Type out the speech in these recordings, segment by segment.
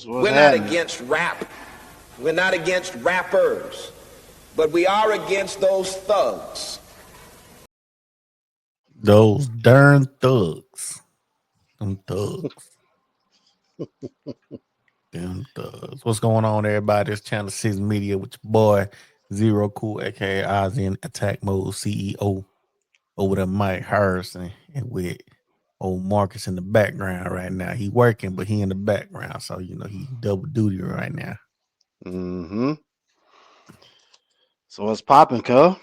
We're not against rap. We're not against rappers. But we are against those thugs. Those darn thugs. Them thugs. Them thugs. What's going on, everybody? It's Channel 6 Media with your boy, Zero Cool, aka Oz in Attack Mode CEO. Over there, Mike Harrison, and with old Marcus in the background right now. He working, but he in the background, so you know he double duty right now. Mm-hmm. So what's popping, cuz?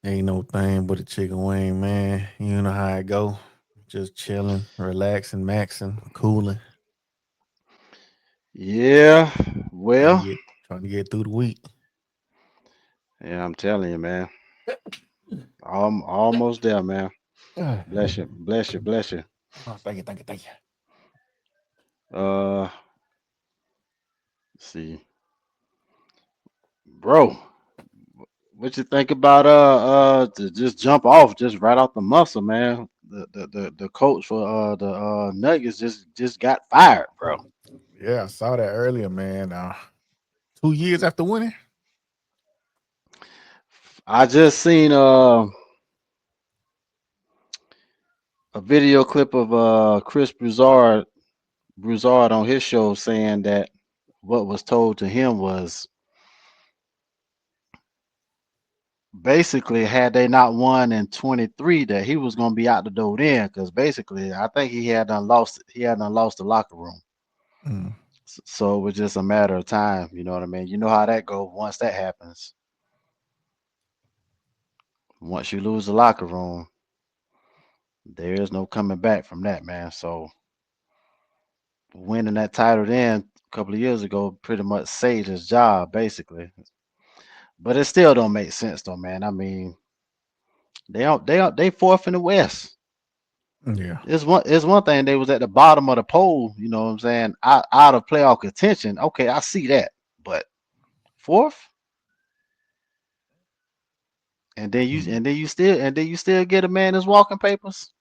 Ain't no thing but a chicken wing, man. You know how it go. Just chilling, relaxing, maxing, cooling. Yeah, well, trying to get through the week. yeah, I'm telling you, man. I'm almost there, man. Bless you, bless you, bless you. Oh, thank you. Let's see, bro. What you think about to just jump off just right off the muscle, man? The coach for the Nuggets just got fired, bro. Yeah, I saw that earlier, man. 2 years after winning. I just seen a video clip of Chris Broussard on his show saying that what was told to him was basically had they not won in 23 that he was going to be out the door then, because basically I think he had lost the locker room. Mm. So it was just a matter of time, you know what I mean? You know how that goes once that happens. Once you lose the locker room, there is no coming back from that, man. So winning that title then a couple of years ago pretty much saved his job, basically. But it still don't make sense though, man. I mean, they fourth in the West. Yeah. It's one thing they was at the bottom of the poll, you know what I'm saying, out of playoff contention. Okay, I see that. But fourth? And then you still get a man his walking papers.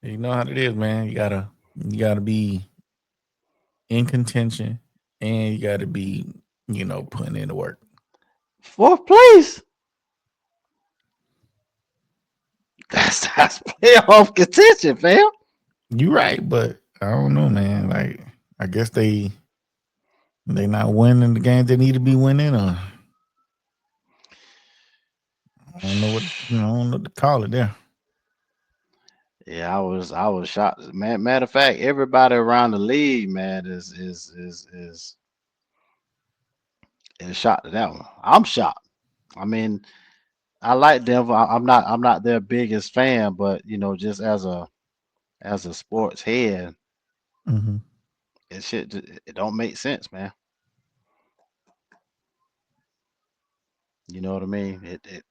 You know how it is, man. You gotta be in contention, and you gotta be, putting in the work. Fourth place. That's playoff contention, fam. You right, but I don't know, man. Like, I guess they not winning the games they need to be winning, or I don't know what to call it there. Yeah, I was shocked. Man, matter of fact, everybody around the league, man, is shocked at that one. I'm shocked. I mean, I like Denver. I'm not their biggest fan, but just as a sports head, Mm-hmm. it don't make sense, man. You know what I mean? It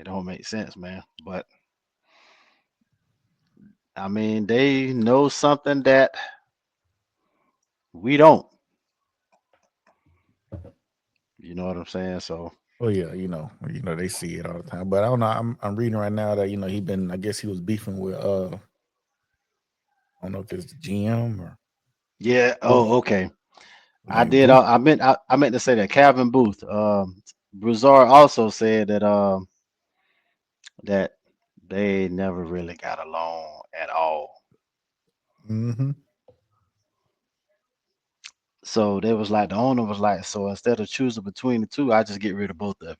don't make sense, man. But I mean, they know something that we don't. You know what I'm saying? So. Oh yeah, they see it all the time. But I don't know. I'm reading right now that I guess he was beefing with I don't know if it's the GM or. Yeah. Oh, okay. I Like did. Booth. I meant to say that Calvin Booth. Broussard also said that they never really got along at all. Mm-hmm. So they was like, the owner was like, so instead of choosing between the two, I just get rid of both of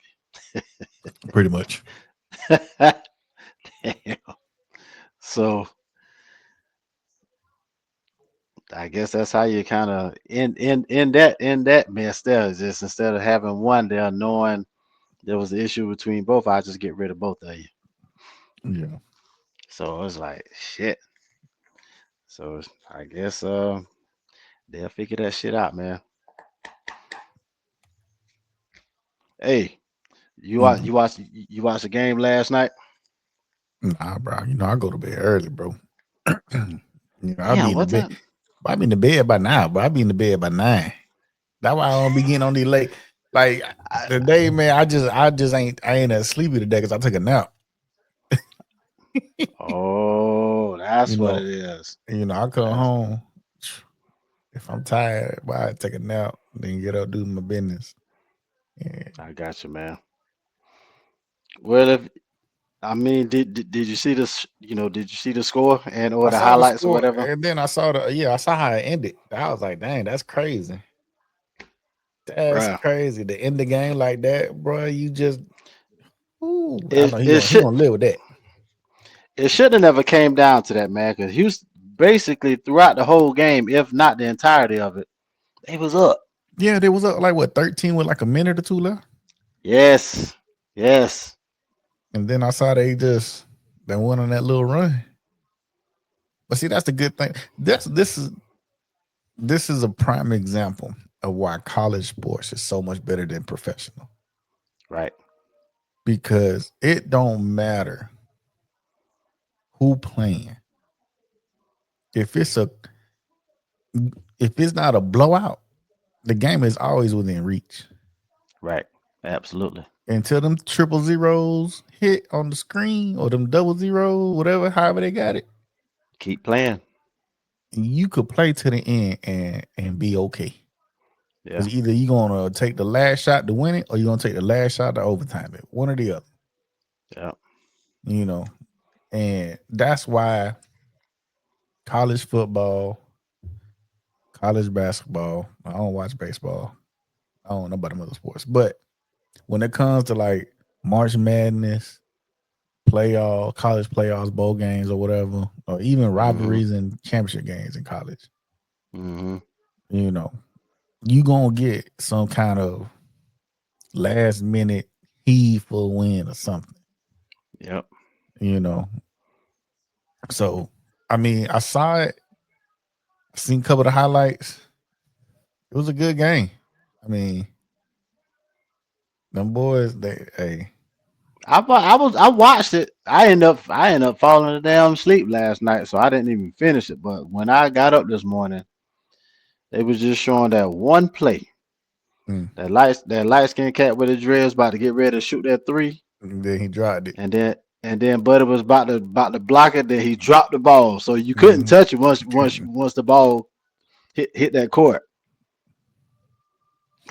Pretty much. you. Damn. So I guess that's how you kind of in that mess there. Is just instead of having one there, knowing there was an issue between both, I just get rid of both of you. Yeah. So it was like shit. So I guess they'll figure that shit out, man. Hey, you Mm-hmm. watch the game last night? Nah, bro. I go to bed early, bro. I'll Yeah, be in the what bed. time? I'll be in the bed by now, but I'll be in the bed by 9. That's why I don't be getting on these late. Like today, man, I ain't as sleepy today because I took a nap. Oh, that's You what know, it is. I come That's, home. If I'm tired, well, I take a nap, then get up, do my business. Yeah. I got you, man. Well, if I mean, did you see this? Did you see the score and or I the saw the highlights or score, whatever? and then I saw I saw how it ended. I was like, dang, that's crazy. That's Bruh. crazy. To end the game like that, bro. You just, ooh, I know It he should gonna live with that. it should have never came down to that, man. Because Houston basically throughout the whole game, if not the entirety of it, they was up. Yeah, there was like what 13 with like a minute or two left, Yes, yes, and then I saw they went on that little run. But see, that's the good thing. This is a prime example of why college sports is so much better than professional, right, because it don't matter who playing. If it's not a blowout, the game is always within reach. right, absolutely. Until them triple zeros hit on the screen or them double zeros, whatever, however they got it, Keep playing. you could play to the end and be okay. Yeah, Because either you're gonna take the last shot to win it, or you're gonna take the last shot to overtime it. One or the other. yeah, And that's why college football, college basketball. I don't watch baseball. I don't know about them other sports. But when it comes to like March Madness, college playoffs, bowl games, or whatever, or even rivalries and championship games in college, mm-hmm. you gonna get some kind of last minute heave for a win or something. Yep. So I mean, I saw it, seen a couple of the highlights. It was a good game. I mean, them boys, I watched it. I ended up falling down asleep last night, so I didn't even finish it. But when I got up this morning, they was just showing that one play. That light skinned cat with his dreads about to get ready to shoot that three. and then he dropped it. And then Buddy was about to block it, then he dropped the ball. So you couldn't touch it once the ball hit that court.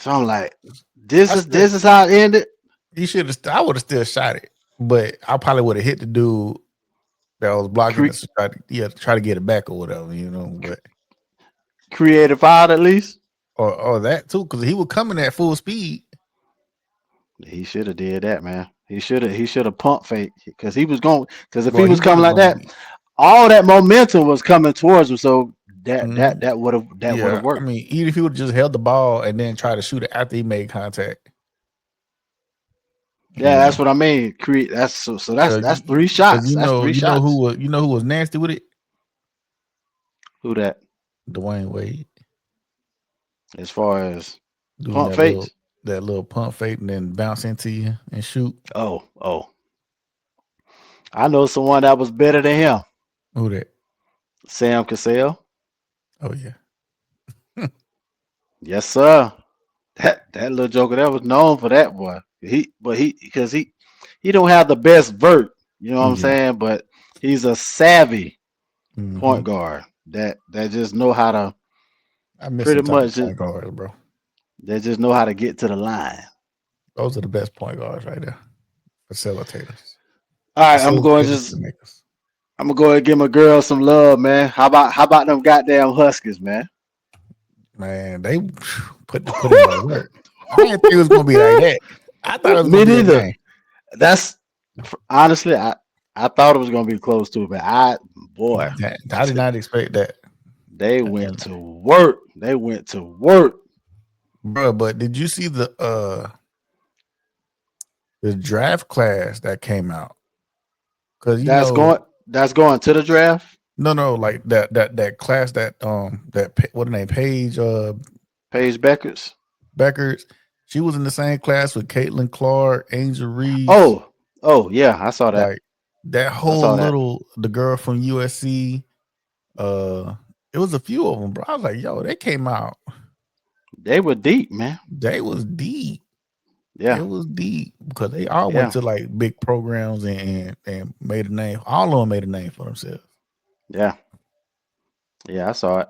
So I'm like, this is how it ended. He should have. I would have still shot it, but I probably would have hit the dude that was blocking us to try to get it back or whatever, But Creative foul at least. or that too, because he was coming at full speed. He should have did that, man. He should have pump fake because he was going. Because if Well, he was coming like that, be. all that momentum was coming towards him. So that would have worked. I mean, even if he would have just held the ball and then try to shoot it after he made contact. Yeah, that's what I mean. That's 3 shots. That's 3 shots. Who was nasty with it? Who that? Dwayne Wade. As far as doing pump fakes, that little pump fake and then bounce into you and shoot. Oh. I know someone that was better than him. Who that? Sam Cassell. Oh yeah. Yes, sir. That little joker that was known for that boy. Because he don't have the best vert, you know what I'm saying? But he's a savvy point guard that just know how to pretty much point guards, bro. They just know how to get to the line. Those are the best point guards right there. Facilitators. All right, I'm gonna go and give my girl some love, man. How about them goddamn Huskies, man? Man, they put in that work. I didn't think it was gonna be like that. I thought it was me neither. That's honestly, I thought it was gonna be close to it, but I did not expect that. They went to work. They went to work, bro. But did you see the draft class that came out? Because that's going to the draft. No, like that class that what her name, Paige Beckers. She was in the same class with Caitlin Clark, Angel Reese. Oh yeah, I saw that. Like that whole the girl from USC. It was a few of them, bro. I was like, yo, they came out. They were deep, man. They was deep. Yeah, It was deep because they all went yeah, to like big programs and made a name. All of them made a name for themselves. yeah, yeah. I saw it.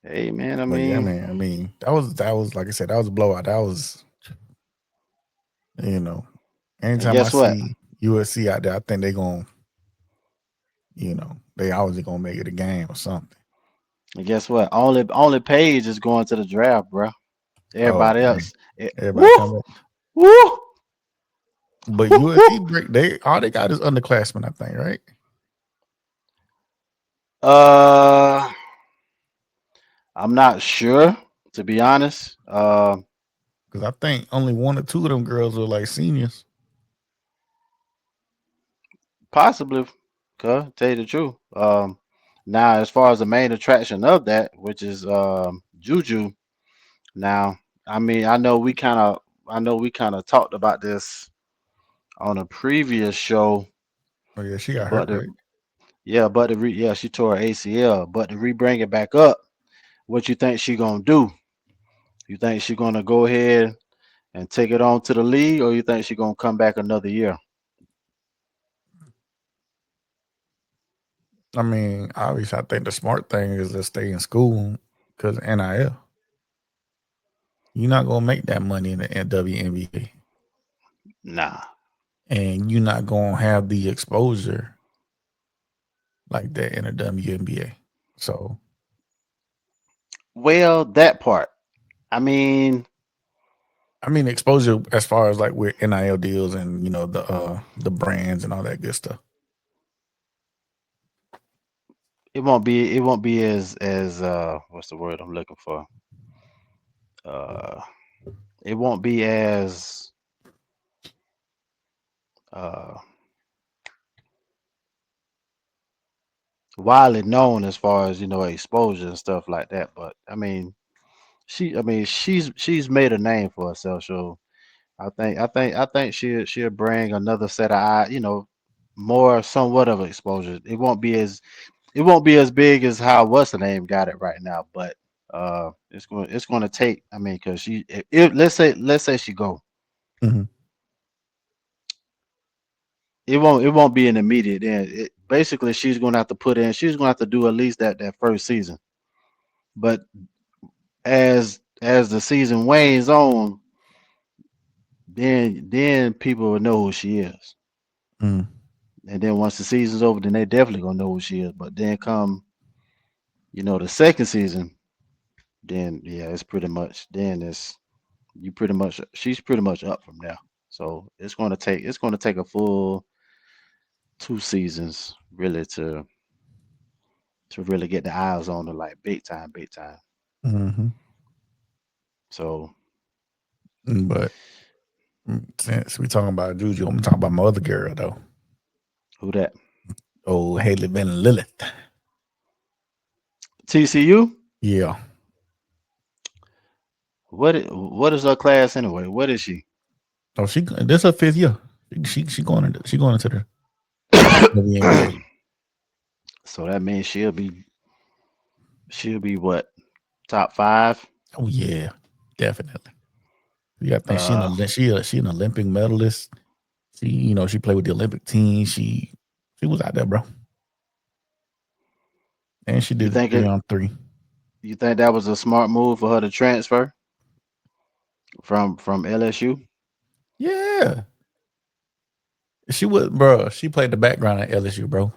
Hey, man. I But yeah, mean, man. I mean, that was like I said, that was a blowout. That was, you know, and anytime I guess what? see USC out there, I think they're gonna, they always gonna make it a game or something. And guess what? Only Paige is going to the draft, bro. Oh Everybody man, else, everybody woo, come back. woo. But USC break they all they got is underclassmen, I think, right? uh, I'm not sure, to be honest. Because I think only one or two of them girls are like seniors. Possibly, cuz tell you the truth. Now as far as the main attraction of that, which is Juju. Now, I mean, I know we kind of talked about this on a previous show, Oh yeah, she got but hurt, right? yeah, she tore her ACL. But to re-bring it back up, what you think she gonna do? You think she gonna go ahead and take it on to the league, or you think she gonna come back another year? I mean, obviously, I think the smart thing is to stay in school because NIL. You're not gonna make that money in the WNBA, Nah. and you're not gonna have the exposure like that in the WNBA. So, Well, that part. I mean, I mean, exposure as far as like with NIL deals and the brands and all that good stuff. it won't be as what's the word I'm looking for? Uh, it won't be as uh widely known as far as exposure and stuff like that. But I mean, she's made a name for herself. So I think she'll bring another set of eye, more somewhat of exposure. It won't be as big as how what's the name got it right now, but it's going to take. I mean, because let's say she go, Mhm. it won't be an immediate end. Basically, she's going to have to put in. She's going to have to do at least that first season. But as the season wanes on, then people will know who she is. Mm. And then once the season's over, then they definitely gonna know who she is. But then come, the second season, then yeah, it's pretty much then it's you pretty much she's pretty much up from there. So it's gonna take a full 2 seasons really to really get the eyes on her like big time, big time. Mhm. So But since we talking about Juju, I'm gonna talk about my other girl though. who that? Oh, Haley Van Lilith. TCU? Yeah. What is her class anyway? What is she? Oh, this her fifth year. She going into the WNBA. So that means she'll be what, top five? Oh yeah, definitely. You got to think Uh, she an Olympic medalist. She played with the Olympic team. She was out there, bro, and she you did think it? 3-on-3. You think that was a smart move for her to transfer from LSU? Yeah, she was, bro. She played the background at LSU, bro.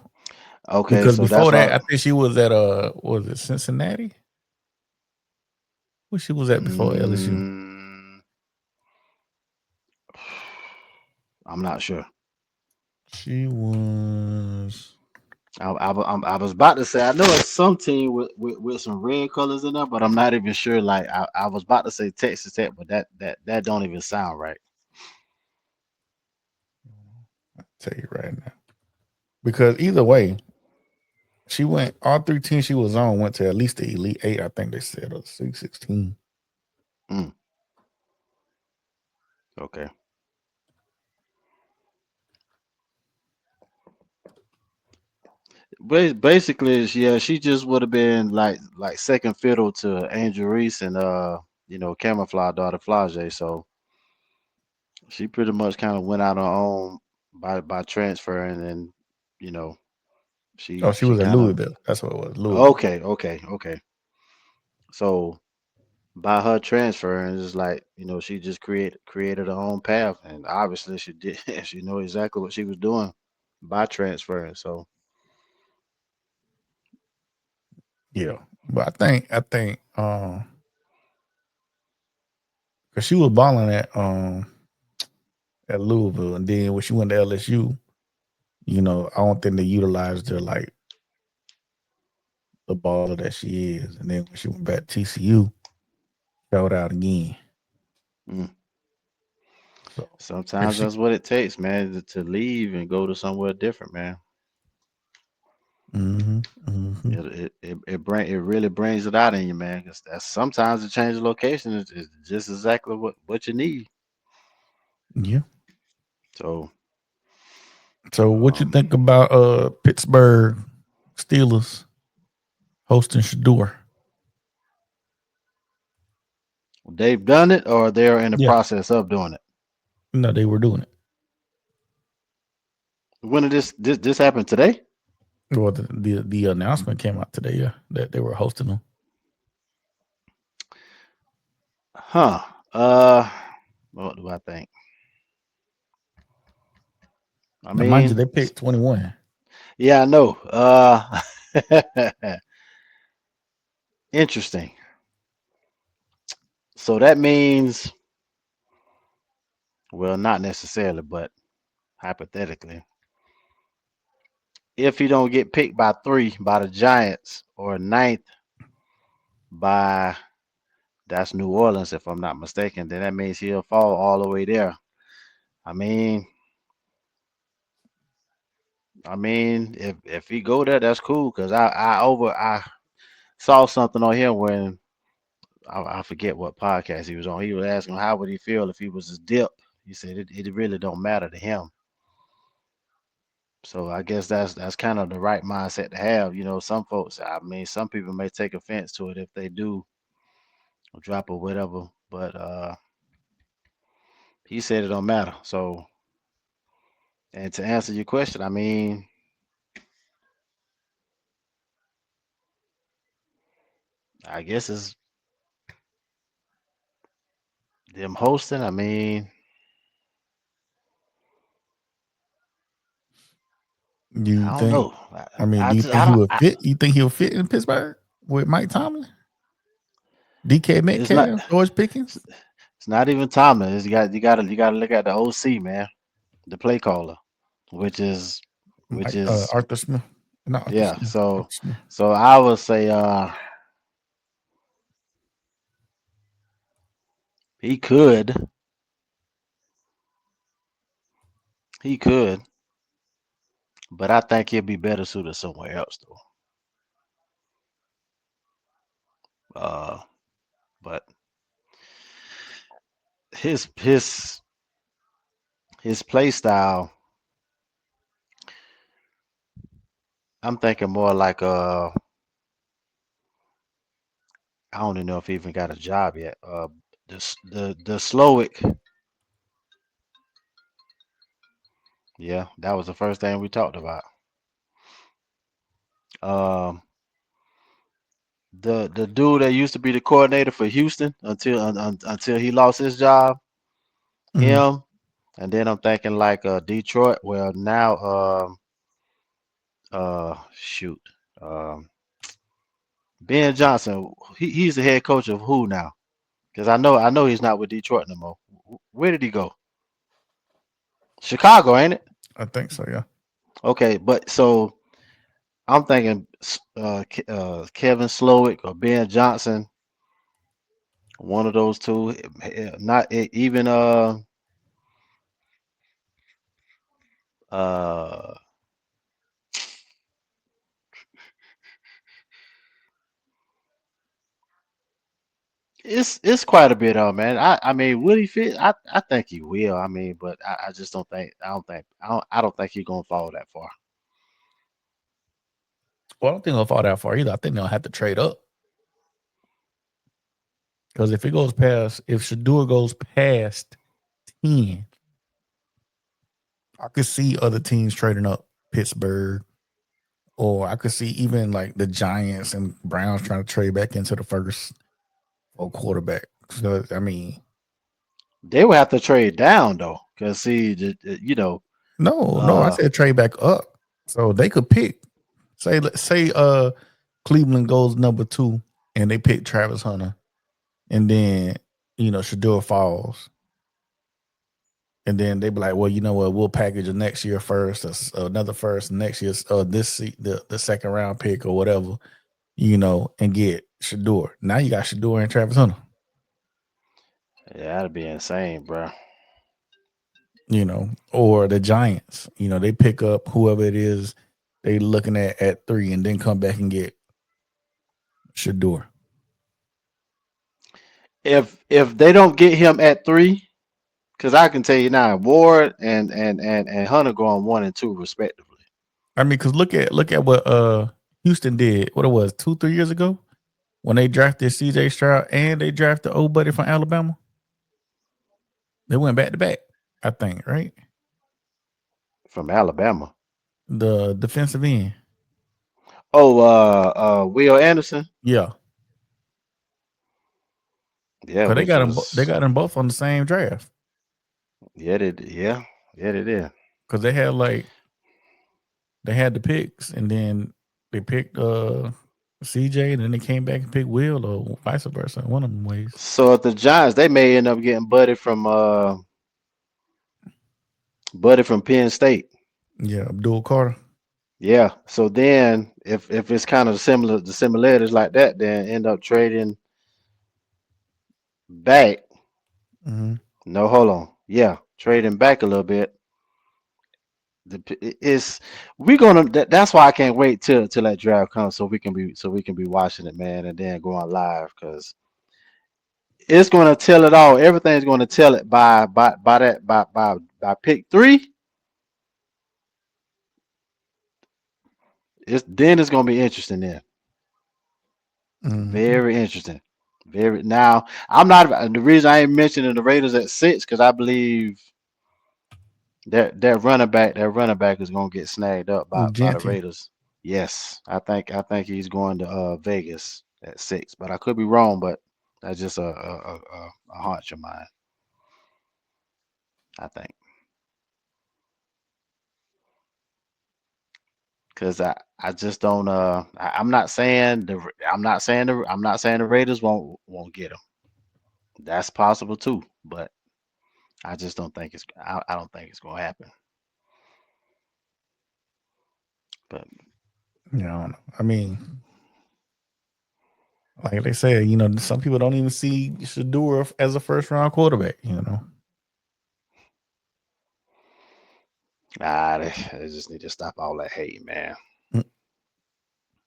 Okay, Because so that's before that, why. I think she was at what was it, Cincinnati? Where she was at before LSU? Mm, I'm not sure. She was. I was about to say I know it's some team with some red colors in there, but I'm not even sure. Like I was about to say Texas Tech, but that don't even sound right. I'll tell you right now. Because either way, she went all 3 teams she was on went to at least the Elite Eight. I think they said or Sweet 16. Mm, okay. Basically, yeah, she just would have been like second fiddle to Angel Reese and camouflage daughter Flage. So she pretty much kind of went out on her own by transferring, and you know Oh, she she she was at kind of Louisville. That's what it was. Louisville. okay. So by her transferring, it's like she just created her own path, and obviously she did. She know exactly what she was doing by transferring. So Yeah, but I think because she was balling at Louisville, and then when she went to LSU, I don't think they utilized her like the baller that she is. And then when she went back to TCU, showed out again. mm, So if sometimes she, that's what it takes, man, to leave and go to somewhere different, man. hmm hmm It really brings it out in you, man. Because that's sometimes the change of location is just exactly what you need. yeah. So So what you um, think about Pittsburgh Steelers hosting Shador? they've done it, or they're in the Yeah, process of doing it. they were doing it. When did this happen today? Well, the announcement came out today. Yeah, that they were hosting them. Huh. Uh, what do I think? I Now, mind you, mean, they picked 21. yeah, I know. Interesting. So that means, well, not necessarily, but hypothetically, if he don't get picked by 3 by the Giants or ninth by that's New Orleans, if I'm not mistaken, then that means he'll fall all the way there. I mean, if he go there, that's cool. Cause I saw something on here when I forget what podcast he was on. He was asking how would he feel if he was his dip. He said it really don't matter to him. So I guess that's kind of the right mindset to have. Some folks, I mean, some people may take offense to it if they do drop or whatever, but he said it don't matter. So, and to answer your question, I mean, I guess it's them hosting. I mean, You I don't think? know. I mean, I do you just think I he don't. would fit? You think he'll fit in Pittsburgh with Mike Tomlin, DK It's not. Metcalf, George Pickens, It's not even Tomlin. You gotta look at the OC, man, the play caller, which is which Mike is Arthur Smith? Not Arthur yeah. Smith. So Arthur Smith. so I would say he could, but I think he'll be better suited somewhere else though. Uh, but his his his play style, I'm thinking more like I don't even know if he even got a job yet. The Slowick, yeah, that was the first thing we talked about. Um, the dude that used to be the coordinator for Houston until he lost his job, Mm-hmm. him, and then I'm thinking like Detroit. Well, now shoot, um, Ben Johnson, he's the head coach of who now? Because I know he's not with Detroit no more. Where did he go? Chicago, ain't it? I think so. Yeah. Okay, but so I'm thinking Kevin Slowick or Ben Johnson, one of those two. Not even uh it's quite a bit of man. I mean, will he fit? I think he will. I mean, but I just don't think he's gonna fall that far. Well, I don't think they'll fall that far either. I think they'll have to trade up Because if Shador goes past 10, I could see other teams trading up Pittsburgh, or I could see even like the Giants and Browns trying to trade back into the first for quarterback. So, I mean, They would have to trade down though, because see, no, I said trade back up. So they could pick. Say Cleveland goes number 2 and they pick Travis Hunter, and then Shador falls. And then they be like, well, you know what? We'll package a next year first, another first, next year's the second round pick or whatever, and get Shador. Now you got Shador and Travis Hunter. Yeah, that'd be insane, bro. Or the Giants. They pick up whoever it is they looking at 3, and then come back and get Shador. If they don't get him at 3, because I can tell you now, Ward and Hunter going 1 and 2 respectively. I mean, because look at what Houston did. What it was 2-3 years ago when they drafted C.J. Stroud and they drafted old buddy from Alabama. They went back to back, I think, right? From Alabama. The defensive end. Oh, Will Anderson. Yeah. Yeah, Cause they which got them. They was got them both on the same draft. yeah, they did. Cause they had the picks, and then they picked CJ, and then they came back and picked Will, or vice versa. One of them ways. So at the Giants, they may end up getting Buddy from Penn State. Yeah, Abdul Carter. Yeah. So then, if it's kind of similar, the similarities like that, then end up trading back. Mm-hmm. No, hold on. Yeah, trading back a little bit. It's we're gonna. That's why I can't wait till that draft comes, so we can be watching it, man, and then going live because it's gonna tell it all. Everything's gonna tell it by pick 3. It's gonna be interesting then. Mm-hmm. Very interesting. Very now. I'm not the reason I ain't mentioning the Raiders at 6 because I believe that running back is gonna get snagged up by the Genty. Raiders. Yes, I think he's going to Vegas at 6, but I could be wrong. But that's just a hunch of mine. I think because I just don't I'm not saying the Raiders won't get him. That's possible too, but I just don't think I don't think it's gonna happen. But I mean, like they said, some people don't even see Shador as a first round quarterback. they just need to stop all that hate, man. Mm.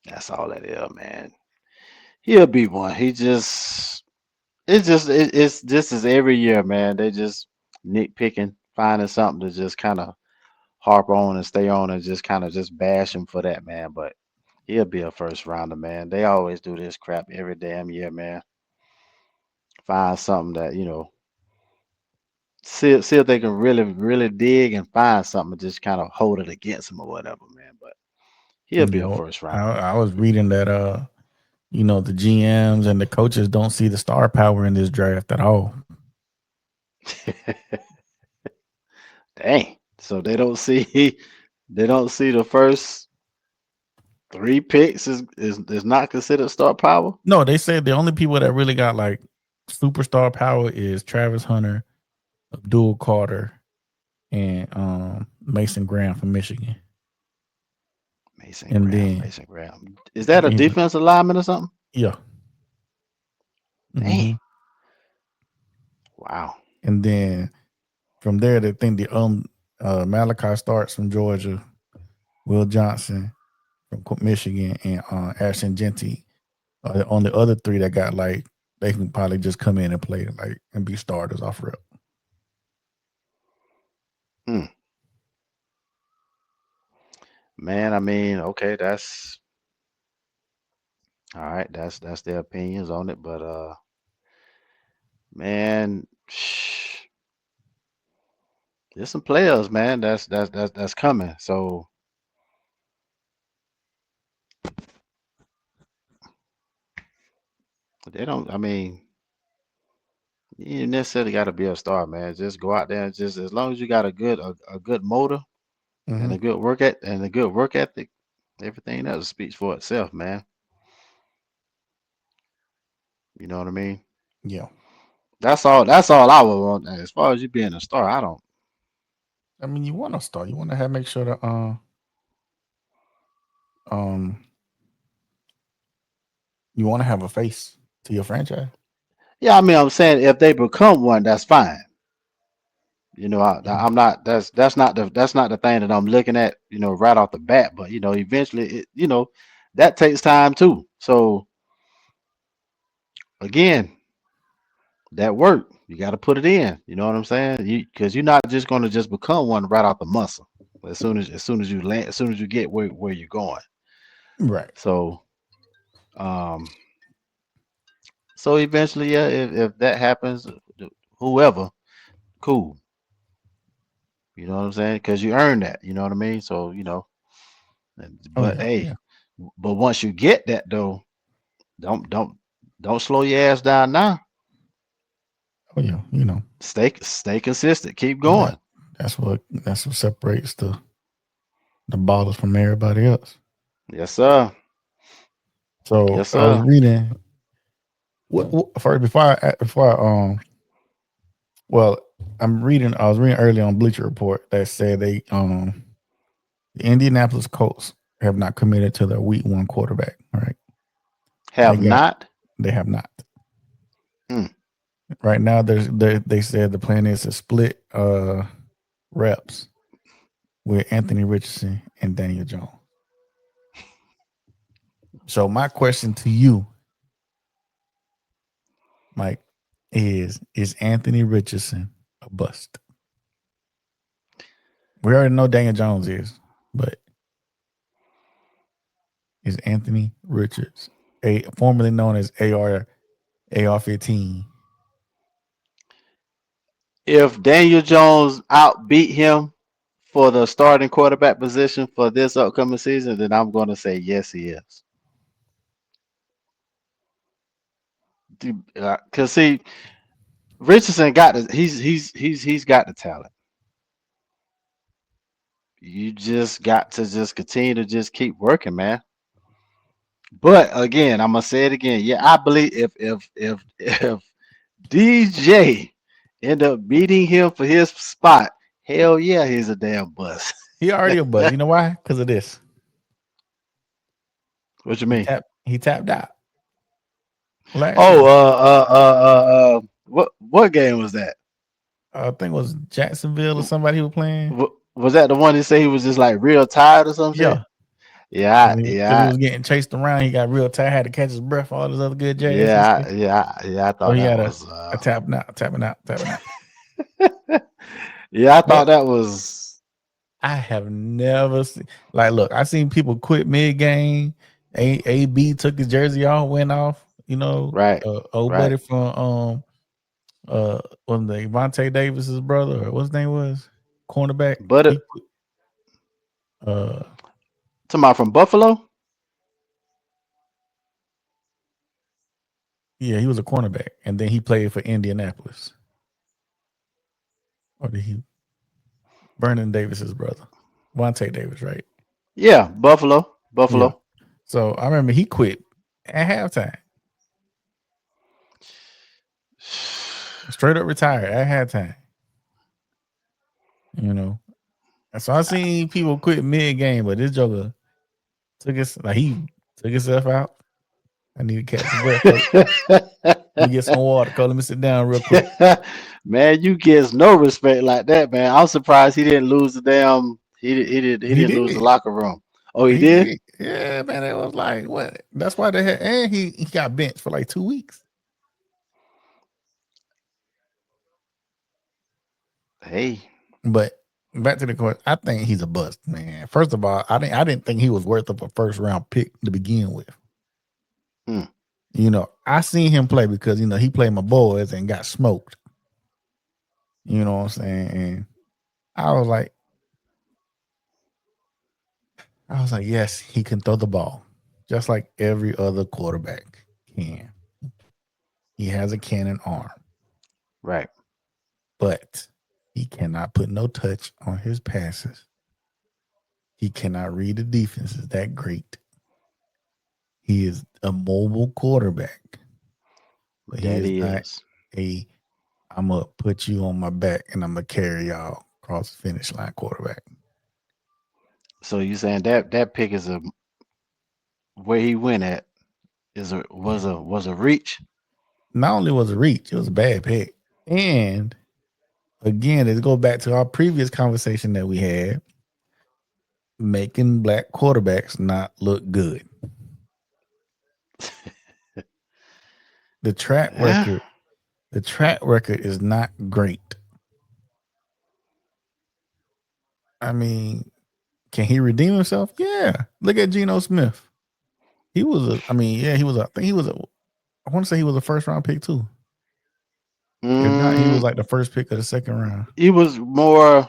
That's all that is, man. He'll be one. It's this is every year, man. They just nitpicking, finding something to just kind of harp on and stay on and just kind of just bash him for that, man. But he'll be a first rounder, man. They always do this crap every damn year, man. Find something that see if they can really dig and find something and just kind of hold it against him or whatever, man. But he'll be a first I, rounder. I was reading that the GMs and the coaches don't see the star power in this draft at all. Dang. So they don't see the first 3 picks is not considered star power. No, they said the only people that really got like superstar power is Travis Hunter, Abdul Carter, and Mason Graham from Michigan. Mason Graham. Is that a defensive lineman or something? Yeah. Dang. Mm-hmm. Wow. And then from there, they think the Malachi starts from Georgia, Will Johnson from Michigan, and Ashton Genty on the other 3 that got like they can probably just come in and play and be starters off rip. Man, I mean, okay, that's all right. That's their opinions on it, but Man, there's some players, man. That's coming. So they don't. I mean, you ain't necessarily got to be a star, man. Just go out there and just as long as you got a good motor and Mm-hmm. a good work ethic, everything else speaks for itself, man. You know what I mean? Yeah. That's all I would want. As far as you being a star, I don't. I mean, you want to start. You want to have make sure that um you want to have a face to your franchise. Yeah, I mean, I'm saying if they become one, that's fine. You know, Mhm. I'm not. That's not the thing that I'm looking at. You know, right off the bat. But you know, eventually, that takes time too. So again, that work you got to put it in. You know what I'm saying? Because you're not just going to just become one right off the muscle. As soon as you land, as soon as you get where you're going. Right. So um, so eventually, yeah, if that happens, whoever, cool. You know what I'm saying? Because you earn that. You know what I mean? So Oh but yeah. Oh hey, yeah. but once you get that though, don't don't don't slow your ass down now. Oh yeah. You know Stay consistent. Keep that going. that's what separates the ballers from everybody else. Yes, sir. So Yes, I was sir. reading first before I well I'm reading I was reading earlier on Bleacher Report that said the Indianapolis Colts have not committed to their week one quarterback. Right. They Have got not. they have not. Hmm. Right now they said the plan is to split reps with Anthony Richardson and Daniel Jones. So my question to you, Mike, is Anthony Richardson a bust? We already know Daniel Jones is, but is Anthony Richards, formerly known as AR-15? If Daniel Jones outbeat him for the starting quarterback position for this upcoming season, then I'm going to say yes, he is. Because see, Richardson got he's got the talent. You just got to just continue to just keep working, man. But again, I'm gonna say it again. Yeah, I believe if DJ end up beating him for his spot, hell yeah, he's a damn bust. He already a bust. You know why? Because of this. What you He mean? tapped out last Oh, year. what game was that? I think it was Jacksonville or somebody he was playing. Was that the one that said he was just like real tired or something? Yeah, Yeah, because he was getting chased around. He got real tired, had to catch his breath, all this other good jazz he said. yeah. I So thought he that had was a tapping out. yeah, I thought But that was I have never seen look, I seen people quit mid game. AB took his jersey off, went off. right, Old right. buddy from wasn't the Vontae Davis's brother or what his name was, cornerback. But He quit. Uh, Somebody from Buffalo. yeah, he was a cornerback, and then he played for Indianapolis. Or did he? Vernon Davis's brother, Vontae Davis, right? Yeah, Buffalo, Yeah. Buffalo. So I remember he quit at halftime, straight up retired at halftime. You know, and so I seen people quit mid game, but this joker he took himself out. I need to catch a breath, coach. Let me get some water, coach. Let me sit down real quick. Man, you gets no respect like that, man. I'm surprised he didn't lose the damn. He He didn't lose the did. locker room. Oh, he He did. did. Yeah, man. It was like what? That's why they had, and he got benched for like 2 weeks. Hey, But back to the question, I think he's a bust, man. First of all, I didn't think he was worth of a first round pick to begin with. hmm. I seen him play because he played my boys and got smoked. You know what I'm saying? And I was like, yes, he can throw the ball, just like every other quarterback can. He has a cannon arm, Right. but he cannot put no touch on his passes. He cannot read the defenses that great. He is a mobile quarterback, but he That is not is. I'm gonna put you on my back and I'm gonna carry y'all across the finish line quarterback. So you saying that pick is where he went at was a reach? Not only was it a reach, it was a bad pick. And again, it goes back to our previous conversation that we had, making black quarterbacks not look good. The track Yeah. record is not great. I mean, can he redeem himself? Yeah. Look at Geno Smith. He was I think he was I want to say he was a first round pick too. If not, he was Mm, like the first pick of the second round. he was more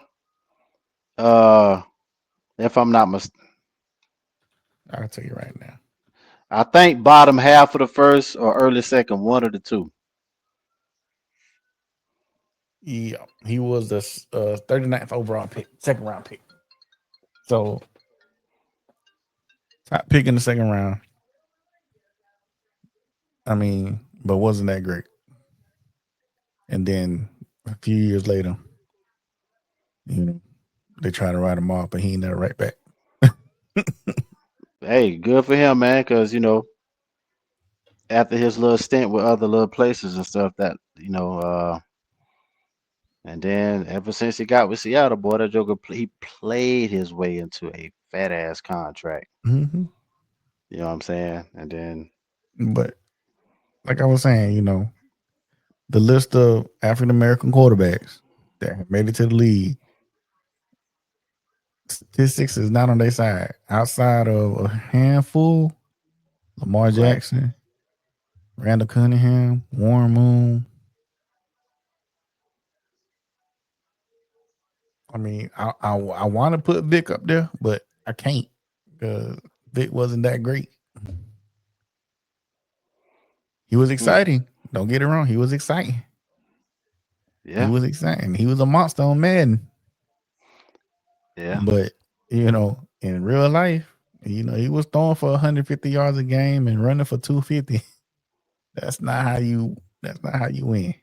if I'm not mistaken. I'll tell you right now. I think bottom half of the first or early second, one of the two. Yeah, he was the 39th overall pick, second round pick. So top pick in the second round. I mean, but wasn't that great. And then a few years later, they try to write him off, but he ain't never right back. Hey, good for him, man, because after his little stint with other little places and stuff and then ever since he got with Seattle, boy, that Joker he played his way into a fat ass contract. Mm-hmm. You know what I'm saying? And then But like I was saying, the list of African American quarterbacks that have made it to the league, statistics is not on their side. Outside of a handful, Lamar right. Jackson, Randall Cunningham, Warren Moon. I mean, I want to put Vic up there, but I can't because Vic wasn't that great. He was Hmm. exciting. Don't get it wrong. He was exciting. He Yeah. was exciting. He was a monster on Madden. Yeah. But, in real life, he was throwing for 150 yards a game and running for 250. That's not how you win.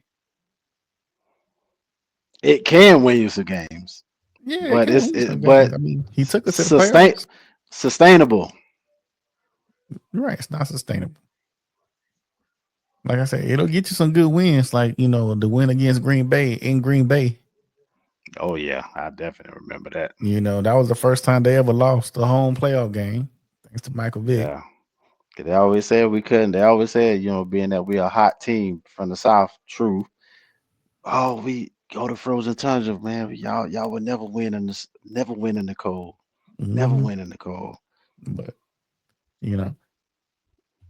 It can win you some games, Yeah, it but can win some but games. I mean, he took us to the sustain playoffs. sustainable. You're right. It's not sustainable. Like I said, it'll get you some good wins, like, the win against Green Bay in Green Bay. Oh yeah, I definitely remember that. That was the first time they ever lost a home playoff game, thanks to Michael Vick. Yeah. 'Cause they always said we couldn't. They always said, being that we're a hot team from the South, true. Oh, we go to frozen tundra, man. Y'all would never win in this, never win in the cold. Never Mm-hmm. win in the cold. But you know,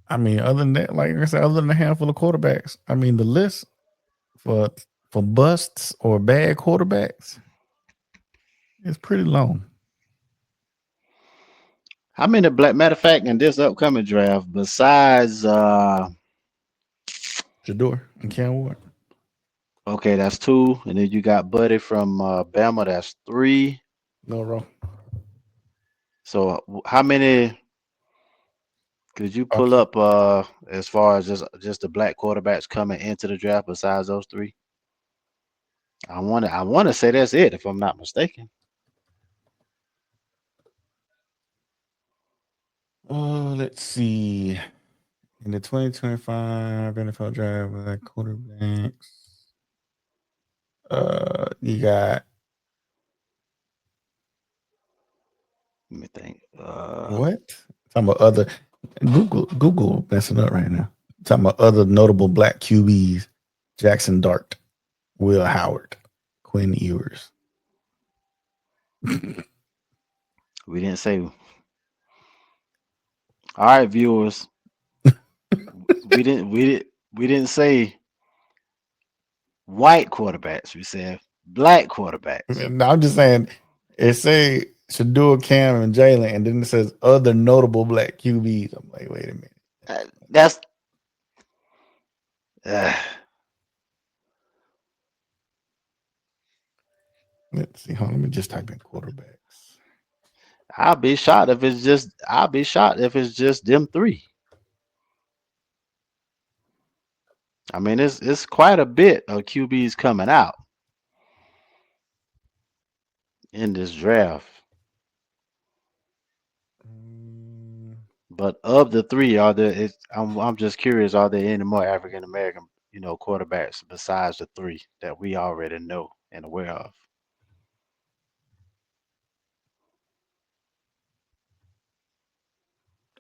I mean, other than that, like I said, other than a handful of quarterbacks, I mean, the list for busts or bad quarterbacks is pretty long. How many black matter of fact in this upcoming draft, besides Shador and Cam Ward. okay, that's two, and then you got Buddy from Bama, that's three. No wrong. So how many could you pull Okay. up as far as just the black quarterbacks coming into the draft besides those three? I wanna say that's it, if I'm not mistaken. Let's see. In the 2025 NFL draft, black quarterbacks. You got Let me think. what? Talking about other Google messing up right now. Talking about other notable black QBs: Jackson Dart, Will Howard, Quinn Ewers. We didn't say. All right, viewers. we didn't say white quarterbacks. We said black quarterbacks. No, I'm just saying it say Shador, Cam, and Jalen, and then it says other notable black QBs. I'm like, wait a minute. That's Let's see. Hold on, let me just type in quarterbacks. I'll be shocked if it's just them three. I mean, it's quite a bit of QBs coming out in this draft. But of the three, I'm just curious, are there any more African American, quarterbacks besides the three that we already know and aware of?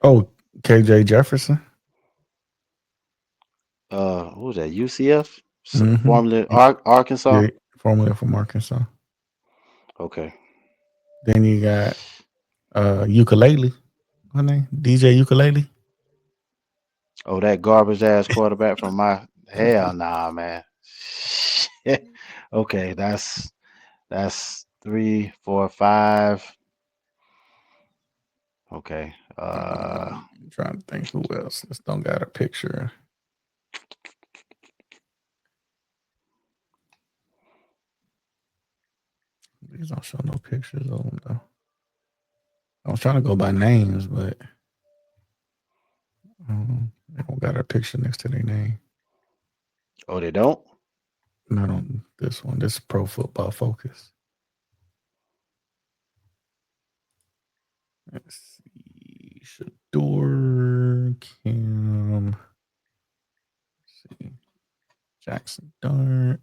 Oh, KJ Jefferson. Who was that? UCF, Mm-hmm. formerly Arkansas. Yeah, formerly from Arkansas. Okay. Then you got Ukulele. What name? DJ Ukulele. Oh, that garbage ass quarterback from my hell nah, man. Okay, that's 3, 4, 5. Okay. I'm trying to think who else. This don't got a picture. These don't show no pictures of them though. I was trying to go by names, but they don't got a picture next to their name. Oh, they don't? Not on this one. This is Pro Football Focus. Let's see. Shador, Cam. Let's see. Jackson Dart.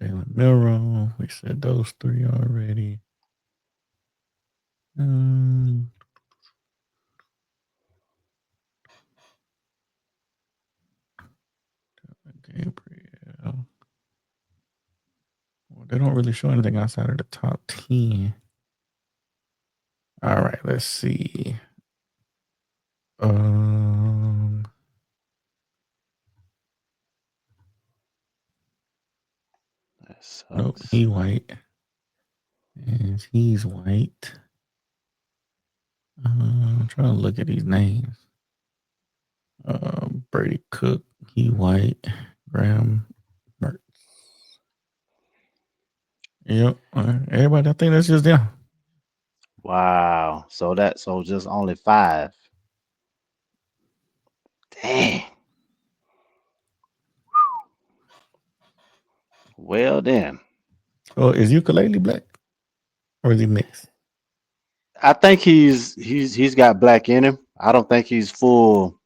Jalen Milroe. We said those three already. Gabriel. Well, they don't really show anything outside of the top 10. All right, let's see. That sucks. Nope, he white. And he's white. I'm trying to look at these names. Brady Cook, he white. Graham Mertz. Yep. Everybody, I think that's just them. Wow. So just only 5. Dang. Well then. Oh, is Ukulele black? Or is he mixed? I think he's got black in him. I don't think he's full.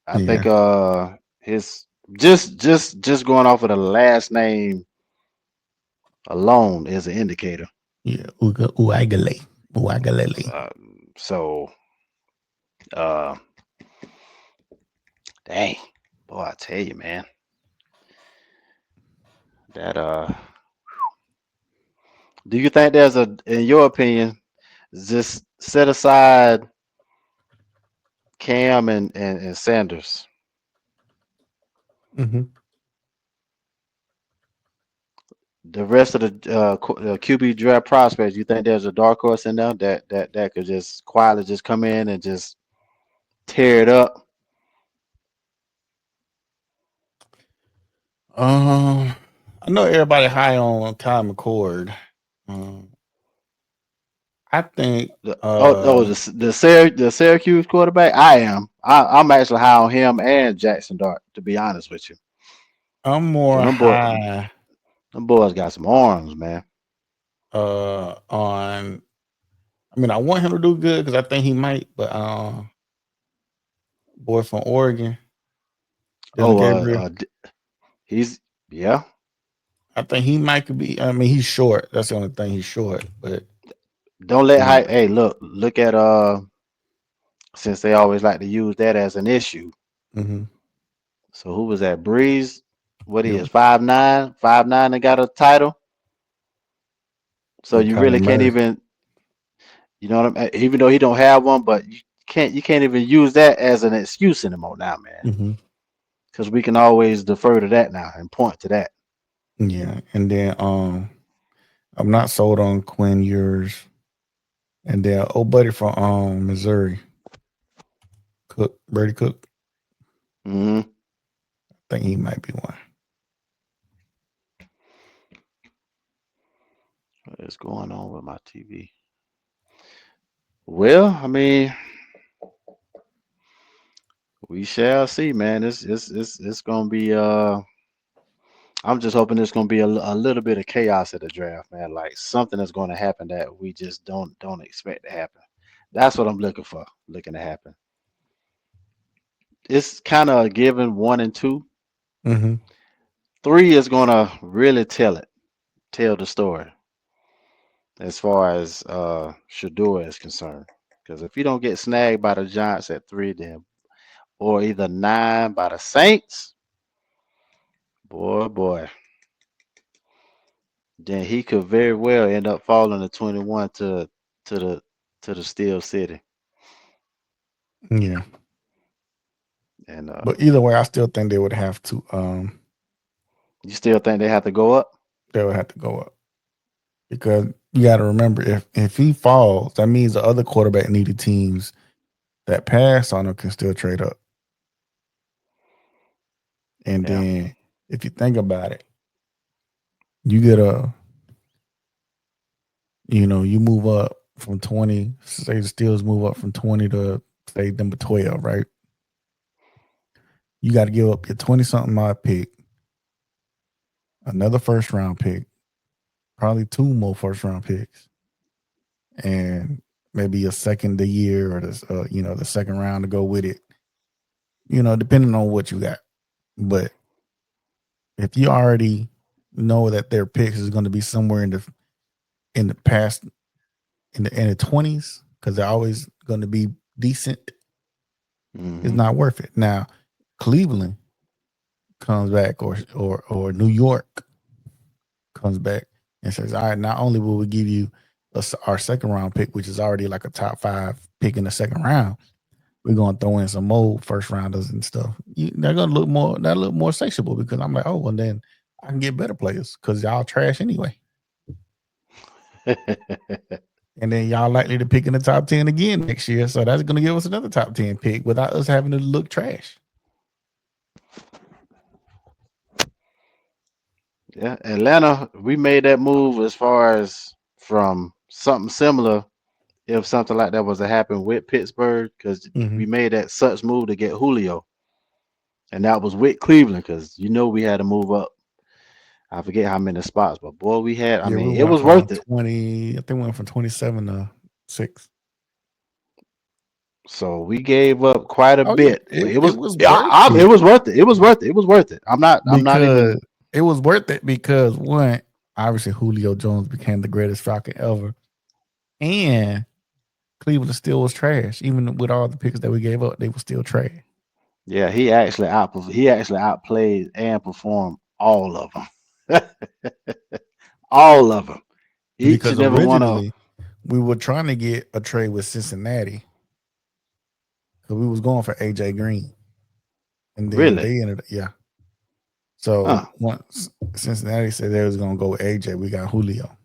I think his just going off of the last name alone is an indicator. Yeah, Uagalele. So dang, boy, I tell you, man. That do you think there's in your opinion, just set aside Cam and Sanders? Mm-hmm. The rest of the QB draft prospects, you think there's a dark horse in there that could just quietly just come in and just tear it up? I know everybody high on Kyle McCord. I think. The Syracuse quarterback. I'm actually high on him and Jackson Dart. To be honest with you, I'm more high. Them boys got some arms, man. On. I mean, I want him to do good because I think he might, but boy from Oregon. Gabriel. He's I think he might be. I mean, he's short. That's the only thing. He's short, but don't let hype. Hey, look at since they always like to use that as an issue. Mm-hmm. So who was that? Breeze? What he is? 5'9", and got a title. So you really can't even, you know what I mean? Even though he don't have one, but can't even use that as an excuse anymore now, man. Mm-hmm. Because we can always defer to that now and point to that. Yeah, and then I'm not sold on Quinn Ewers, and then old buddy from Missouri, Cook, Brady Cook. Hmm. I think he might be one. What is going on with my TV? Well, I mean, we shall see, man. It's gonna be I'm just hoping there's gonna be a little bit of chaos at the draft, man. Like something is going to happen that we just don't expect to happen. That's what I'm looking to happen. It's kind of a given 1 and 2. Mm-hmm. 3 is gonna really tell the story as far as Shador is concerned. Because if you don't get snagged by the Giants at 3, then or either 9 by the Saints, boy, then he could very well end up falling to 21 to the Steel City. Yeah, And but either way, I still think they would have to. you still think they have to go up? They would have to go up because you got to remember if he falls, that means the other quarterback needed teams that pass on him can still trade up. And Yeah. then if you think about it, you get you move up from 20, say the Steelers move up from 20 to say number 12, right? You got to give up your 20-something odd pick, another first round pick, probably 2 more first round picks, and maybe a second the year or the second round to go with it. Depending on what you got. But if you already know that their picks is going to be somewhere in the past in the 20s, because they're always going to be decent, it's not worth it. Now, Cleveland comes back or New York comes back and says, all right, not only will we give you our second round pick, which is already like a top 5 pick in the second round, we're gonna throw in some more first rounders and stuff. They're gonna look more satiable because I'm like, oh, well then I can get better players because y'all trash anyway. And then y'all likely to pick in the top 10 again next year. So that's gonna give us another top 10 pick without us having to look trash. Yeah, Atlanta, we made that move as far as from something similar. If something like that was to happen with Pittsburgh, because we made that such move to get Julio, and that was with Cleveland, because we had to move up. I forget how many spots, but boy, we had. I mean, we it went was from worth it. 20. I think we went from 27 to 6. So we gave up quite a bit, Yeah, but it was yeah, worth it was worth it. It was worth it. It was worth it. I'm not even. It was worth it because one, obviously Julio Jones became the greatest Falcon ever, and Cleveland still was trash. Even with all the picks that we gave up, they were still trash. Yeah, he actually outplayed and performed all of them. All of them. Each Because and every one of them. originally we were trying to get a trade with Cincinnati because we was going for AJ Green, and then Really? they ended up, yeah. So once Cincinnati said they was gonna go with AJ, we got Julio.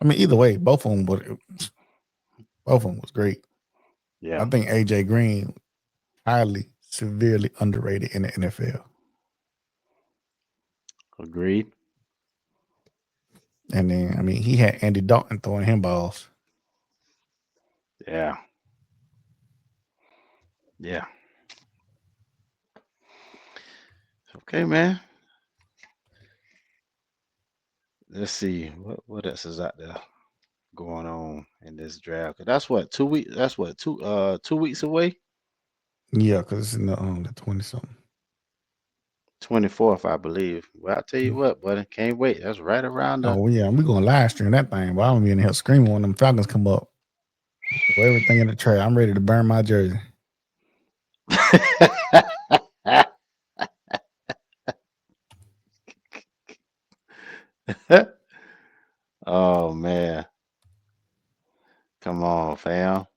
I mean, either way, both of them was great. Yeah. I think AJ Green highly, severely underrated in the NFL. Agreed. And then, I mean, he had Andy Dalton throwing him balls. Yeah. Yeah. Okay, man. Let's see what else is out there going on in this draft. 'Cause that's what 2 weeks. That's what 2 weeks away. Yeah, because it's in the 20-something. 24th, I believe. Well, I tell you what, buddy, can't wait. That's right around the. Oh yeah, we're gonna live stream that thing. But I'm gonna be in here screaming when them Falcons come up. Throw everything in the tray. I'm ready to burn my jersey. Oh man. Come on, fam.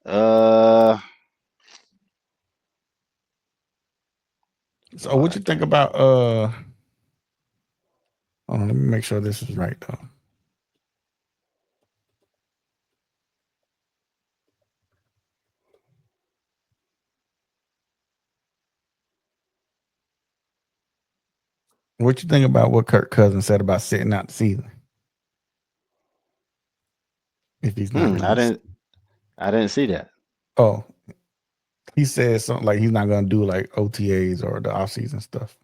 Uh, So what I you think can't. about hold on, let me make sure this is right though. What you think about what Kirk Cousins said about sitting out the season? If he's not I released. didn't see that. Oh, he said something like he's not gonna do like OTAs or the offseason stuff.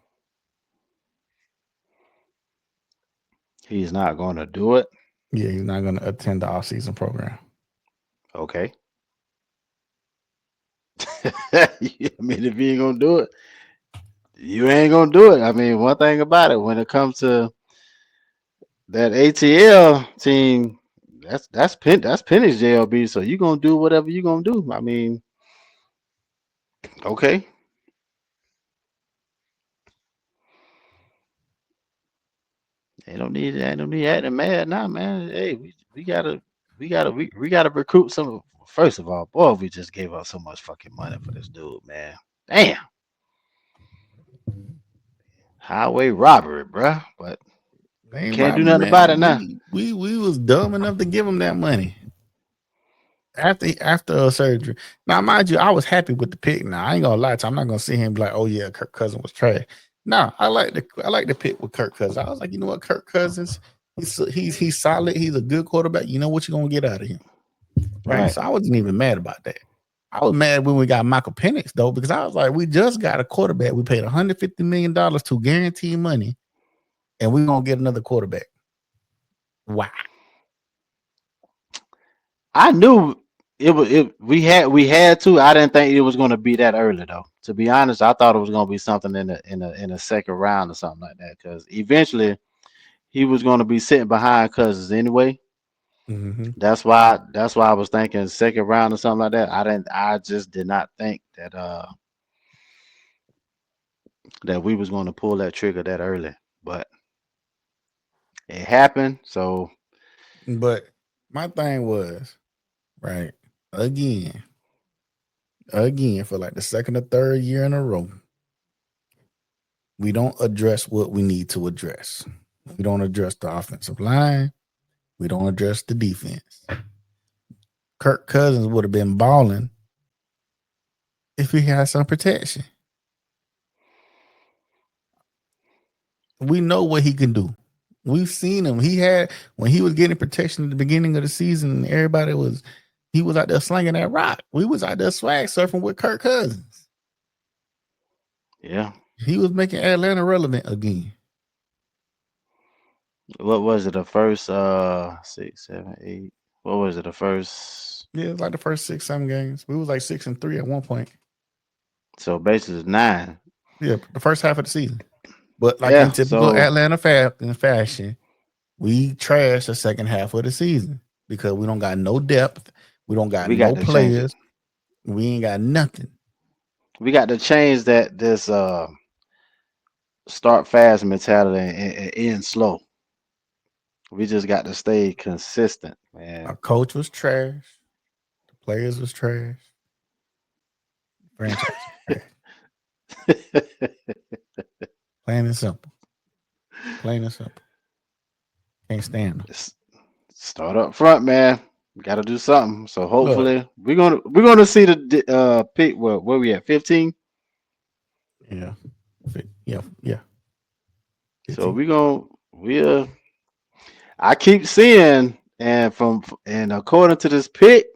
He's not going to do it. Yeah, he's not gonna attend the offseason program. Okay. I mean, if you ain't gonna do it, you ain't gonna do it. I mean, one thing about it, when it comes to that ATL team, that's Penny's JLB. So you gonna do whatever you gonna do. I mean, okay. Ain't no need acting mad now, man. Hey, we gotta recruit some. First of all, boy, we just gave up so much fucking money for this dude, man. Damn, highway robbery, bruh. But They ain't can't do robbing, nothing about it man. now. We was dumb enough to give him that money after a surgery. Now, mind you, I was happy with the pick. Now I ain't gonna lie to you. I'm not gonna sit here and be like, oh yeah, Kirk Cousins was trash. No, I like the pick with Kirk Cousins. I was like, you know what, Kirk Cousins, he's solid. He's a good quarterback. You know what you're gonna get out of him, right? So I wasn't even mad about that. I was mad when we got Michael Penix though, because I was like, we just got a quarterback. We paid $150 million to guarantee money, and we're gonna get another quarterback. Wow. I knew it was. We had to. I didn't think it was going to be that early though. To be honest, I thought it was going to be something in the second round or something like that. Because eventually he was going to be sitting behind Cousins anyway. Mm-hmm. That's why I was thinking second round or something like that. I just did not think that that we was going to pull that trigger that early. But it happened. So But my thing was, right, again, for like the second or third year in a row, we don't address what we need to address. We don't address the offensive line. We don't address the defense. Kirk Cousins would have been balling if he had some protection. We know what he can do. We've seen him. When he was getting protection at the beginning of the season, he was out there slinging that rock. We was out there swag surfing with Kirk Cousins. yeah. He was making Atlanta relevant again. What was it? The first 6, 7, 8. What was it? The first. Yeah, it was like the first 6-7 games. We was like 6-3 at one point. So basically it's 9. Yeah, the first half of the season. But like Yeah. in typical So Atlanta fashion, we trashed the second half of the season because we don't got no depth. We don't got we got no to change it. players. We ain't got nothing. We got to change this start fast mentality and end slow. We just got to stay consistent, man. Our coach was trash. The players was trash. Franchise was trash. Plain and simple. Plain and simple. Can't stand them. Start up front, man. We got to do something. So Look, hopefully we're gonna see the pick. Where we at 15? yeah. Yeah. 15. So we'll. I keep seeing, and according to this pick,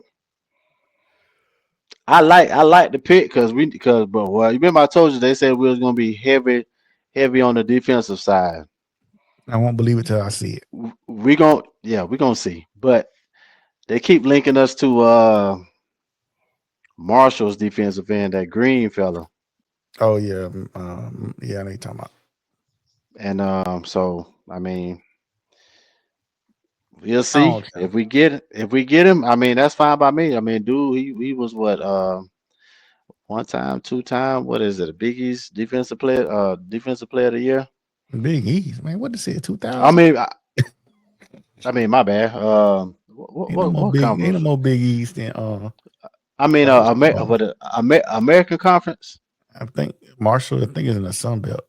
I like the pick because bro, well, you remember I told you they said we was gonna be heavy on the defensive side. I won't believe it till I see it. We gonna see, but they keep linking us to Marshall's defensive end, that Green fella. Oh yeah, yeah, I know you're talking about. And so I mean, we'll see if we get him. I mean, that's fine by me. I mean, dude, he was what 1 time, 2 time. What is it? A Big East defensive player of the year. Big East, man. What is it? 2000. I mean, my bad. Ain't no What more conference? Big East than I mean, That's what football. American Conference. I think Marshall. I think is in the Sun Belt.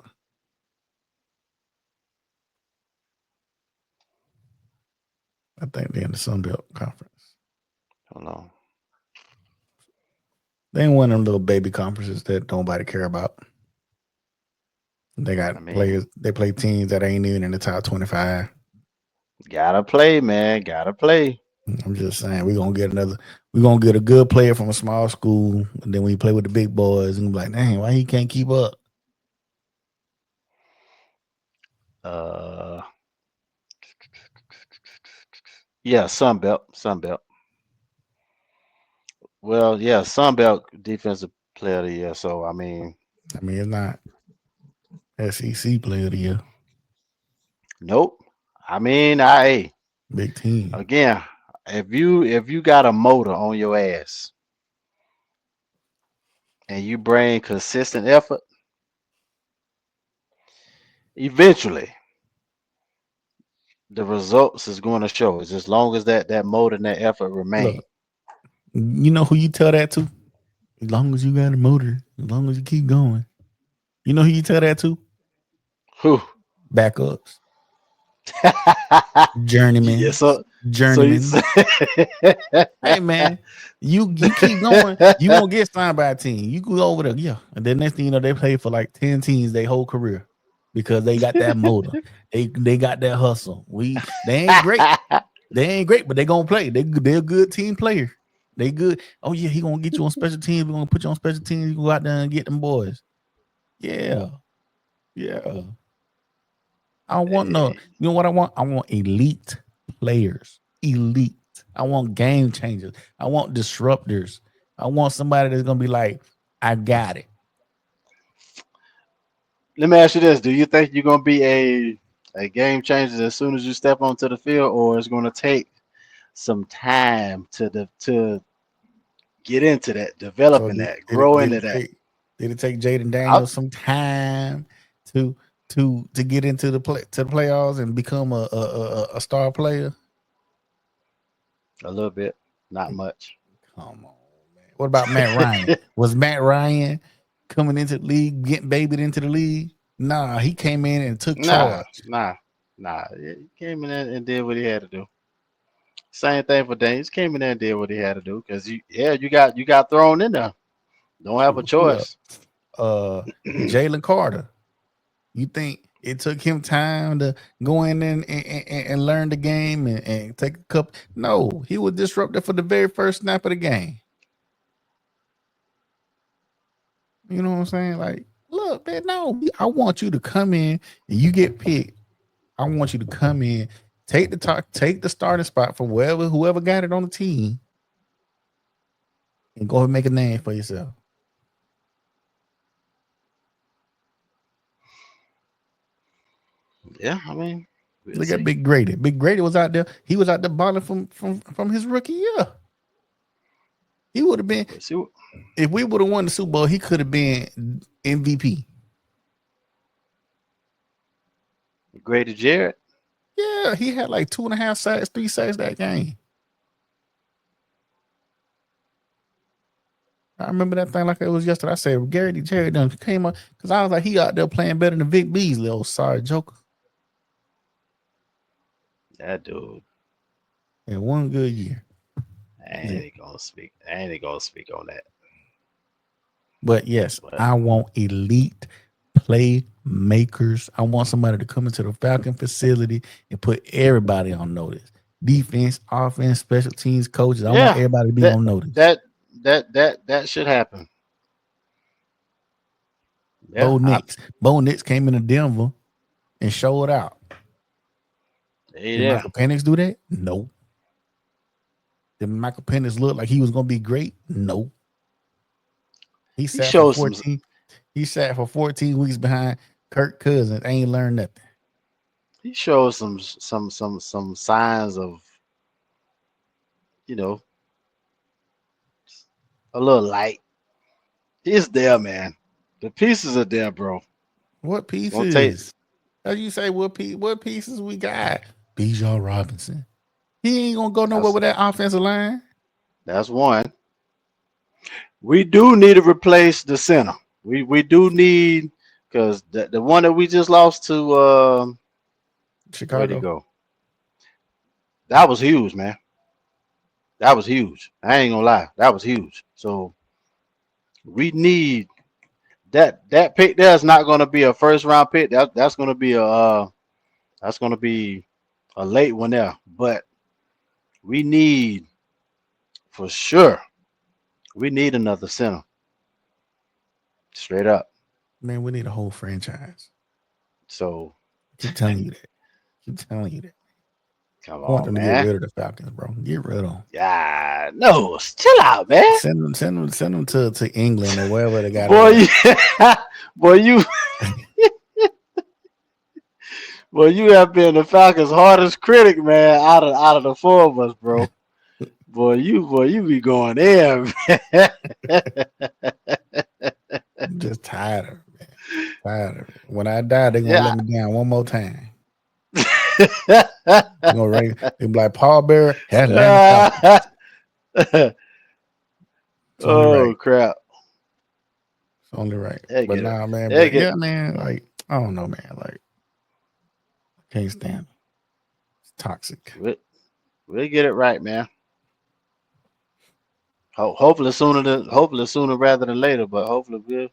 I think they're in the Sun Belt Conference. Hold on. They ain't one of them little baby conferences that nobody care about. They got players. They play teams that ain't even in the top 25. Gotta play, man. Gotta play. I'm just saying we're gonna get a good player from a small school, and then when you play with the big boys, and be like, dang, why he can't keep up? Yeah, Sun Belt. Well, yeah, Sun Belt defensive player of the year. So I mean, it's not SEC player of the year. Nope. I mean, big team again. If you got a motor on your ass and you bring consistent effort, eventually the results is going to show. It's as long as that motor and that effort remain. Look, you know who you tell that to? As long as you got a motor, as long as you keep going. You know who you tell that to? Who? Backups. Journeyman. Yeah, so Journeyman. Hey man, you keep going, you won't get signed by a team. You go over there, yeah. And then next thing you know, they play for like 10 teams their whole career because they got that motor. They got that hustle. They ain't great. They ain't great, but they gonna play. They're a good team player. They good. Oh yeah, he gonna get you on special teams. We're gonna put you on special teams. You go out there and get them boys. Yeah. Yeah. I don't want no, you know what I want? I want elite players. Elite. I want game changers. I want disruptors. I want somebody that's gonna be like, I got it. Let me ask you this: do you think you're gonna be a game changer as soon as you step onto the field, or it's gonna take some time to get into that, develop in that, grow into that? Did it take Jaden Daniels some time to get into the playoffs and become a star player? A little bit, not much. Come on, man. What about Matt Ryan? Was Matt Ryan coming into the league, getting babied into the league? Nah, he came in and took charge. Nah. He came in and did what he had to do. Same thing for Daniels. Came in there and did what he had to do because you got thrown in there. Don't have a choice. Jalen Carter. You think it took him time to go in and learn the game and take a couple? No, he was disrupted for the very first snap of the game. You know what I'm saying? Like, look, man, no, I want you to come in and you get picked. I want you to come in, take the starting spot from whoever got it on the team, and go ahead and make a name for yourself. Yeah, I mean, look at Big Grady. Big Grady was out there. He was out there balling from his rookie year. He would have been, if we would have won the Super Bowl, he could have been MVP. Grady Jarrett? Yeah, he had like 2.5 sacks, 3 sacks that game. I remember that thing like it was yesterday. I said, Grady Jarrett done came up because I was like, he out there playing better than Vic Beasley. Oh, sorry, Joker. That dude. In one good year. I ain't gonna speak on that. But yes, I want elite playmakers. I want somebody to come into the Falcon facility and put everybody on notice. Defense, offense, special teams, coaches. I want everybody to be on notice. That should happen. Yeah, Bo Nix came into Denver and showed out. Did Michael Penix do that? No. Did Michael Penix look like he was going to be great? No. He sat for 14 weeks behind Kirk Cousins. Ain't learned nothing. He shows some signs of, a little light. It's there, man. The pieces are there, bro. What pieces? How you say what pieces we got? Bijan Robinson. He ain't gonna go nowhere with that offensive line. That's one. We do need to replace the center. We do need because the one that we just lost to where'd he Chicago. go? That was huge, man. That was huge. I ain't gonna lie. That was huge. So we need that pick there is not gonna be a first round pick. That's gonna be a late one there. But we need for sure. We need another center. Straight up. Man, we need a whole franchise. So Keep telling you that. Keep telling you that. come I want on, them to get man. rid of the Falcons, bro. Get rid of them. Yeah, no, chill out, man. Send them to England or wherever they got Boy, it boy, you at. boy, you have been the Falcons' hardest critic, man, out of the four of us, bro. Boy, you be going in, man. I'm just tired of it, man. Tired of it. When I die, they're gonna Yeah. let me down one more time. They're gonna ring. They be like Paul Bearer has Atlanta Falcons. It's only Oh right. crap. It's only right. They But get it. nah, man. They But get yeah, man. Like I don't know, man. Like can't stand it. It's toxic. we'll get it right, man. Hopefully sooner rather than later, but hopefully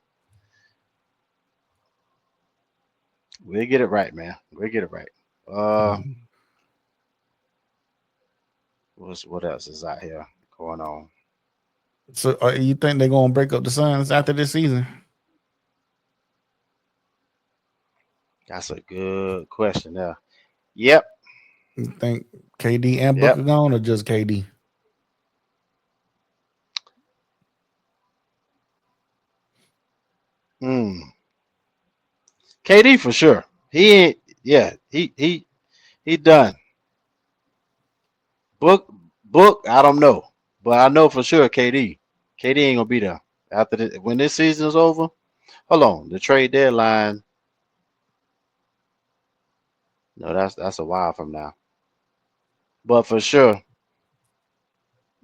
we'll get it right, man. We'll get it right. Mhm. What else is out here going on? So you think they're gonna break up the Suns after this season? That's a good question there. Yep. You think KD and Yep. Booker gone or just KD? Hmm. KD for sure. He ain't. Yeah. He done. Book. I don't know, but I know for sure KD. KD ain't gonna be there after when this season is over. Hold on. The trade deadline. No, that's a while from now. But for sure,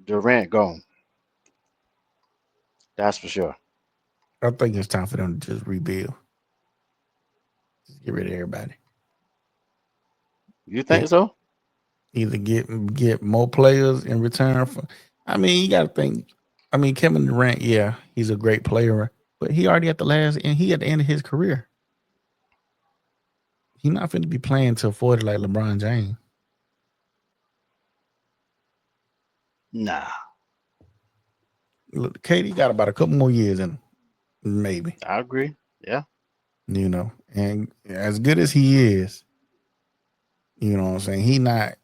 Durant gone. That's for sure. I think it's time for them to just rebuild. Just get rid of everybody. You Yeah. think so? Either get more players in return for. I mean, you got to think. I mean, Kevin Durant, yeah, he's a great player, but he already at the last, and he at the end of his career. He's not going to be playing till 40 like LeBron James. Nah. Look, KD got about a couple more years in him, maybe. I agree. Yeah. You know, and as good as he is, you know what I'm saying. He not,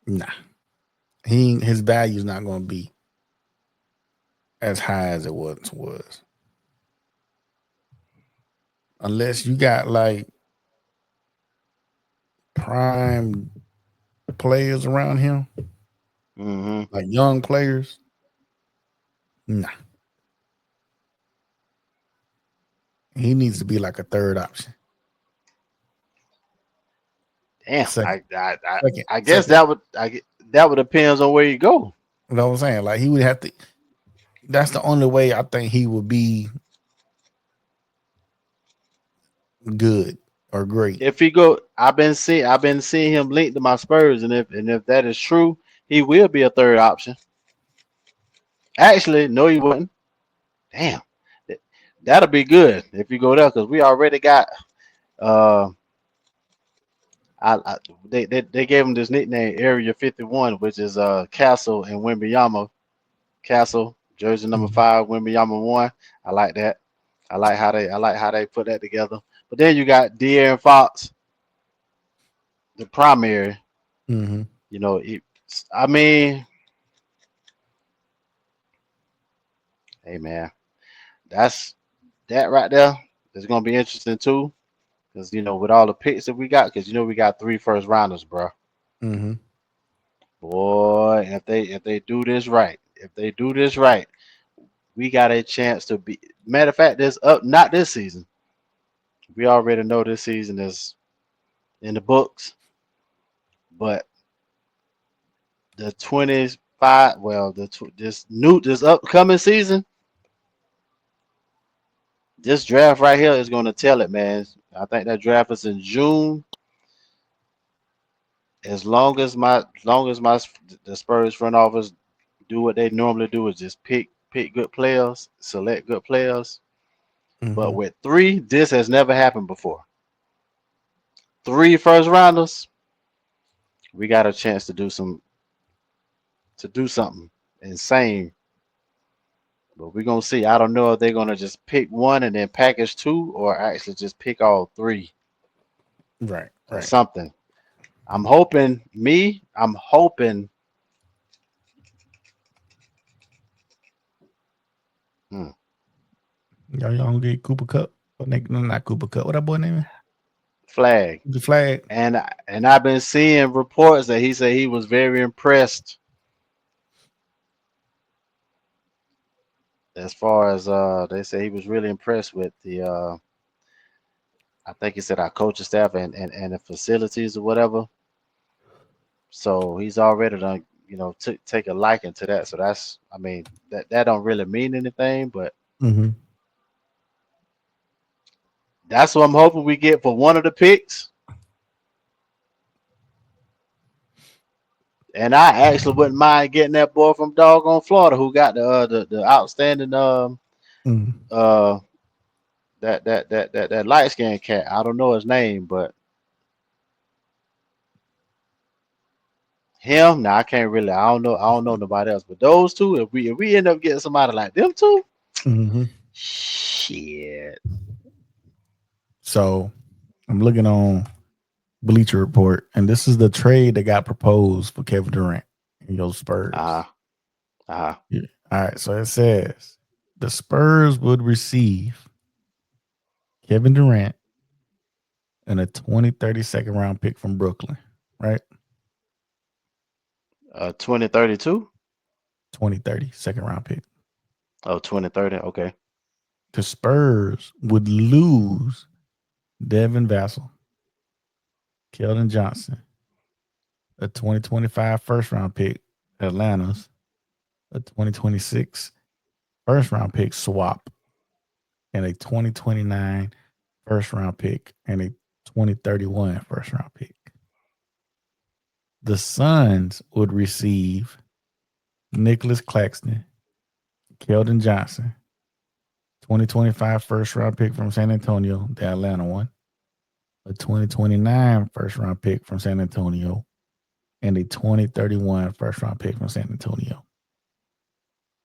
nah. His value is not going to be as high as it once was, unless you got like prime players around him, Mm-hmm. like young players. Nah, he needs to be like a third option. Damn. Second, second, I guess second. that would depends on where you go. You know what I'm saying? Like he would have to. That's the only way I think he would be good or great. If he go, I've been seeing him linked to my Spurs, and if that is true, he will be a third option. Actually, no, he wouldn't. Damn, That- that'll be good if you go there because we already got. Uh, they gave him this nickname Area 51, which is Castle and Wembyama. Castle, jersey number Mhm. 5, Wembyama 1. I like that. I like how they put that together. But then you got De'Aaron Fox, the primary. Mhm. You know, I mean, hey man, that's that right there. It's gonna be interesting too, because with all the picks that we got, because we got 3 first rounders, bro. Mhm. Boy, if they do this right, we got a chance to be. Matter of fact, this up not this season. We already know this season is in the books, but the 20s this upcoming season, this draft right here is going to tell it, man. I think that draft is in June. As long as the Spurs front office do what they normally do, is just pick good players, select good players. But with 3, this has never happened before. 3 first rounders, we got a chance to do something insane. But we're gonna see. I don't know if they're gonna just pick 1 and then package 2, or actually just pick all 3 Right. or something. I'm hoping. Y'all gonna get Cooper Cup? No, not Cooper Cup. What that boy name is? Flag. The Flag. And I've been seeing reports that he said he was very impressed. As far as they say he was really impressed with the I think he said our coaching staff and the facilities or whatever. So he's already done, take a liking to that. So that don't really mean anything, but that's what I'm hoping we get for one of the picks. And I actually wouldn't mind getting that boy from doggone Florida who got the outstanding that light skinned cat. I don't know his name, but him. Nah, I can't really. I don't know nobody else. But those two, if we end up getting somebody like them two, shit. So I'm looking on Bleacher Report, and this is the trade that got proposed for Kevin Durant and your Spurs. Yeah. All right. So it says the Spurs would receive Kevin Durant and a 2030 second round pick from Brooklyn, right? 2032? 2030 second round pick. Oh, 2030. Okay. The Spurs would lose Devin Vassell, Keldon Johnson, a 2025 first round pick, Atlanta's, a 2026 first round pick swap, and a 2029 first round pick and a 2031 first round pick. The Suns would receive Nicholas Claxton, Keldon Johnson, 2025 first round pick from San Antonio, the Atlanta one, a 2029 first round pick from San Antonio, and a 2031 first round pick from San Antonio.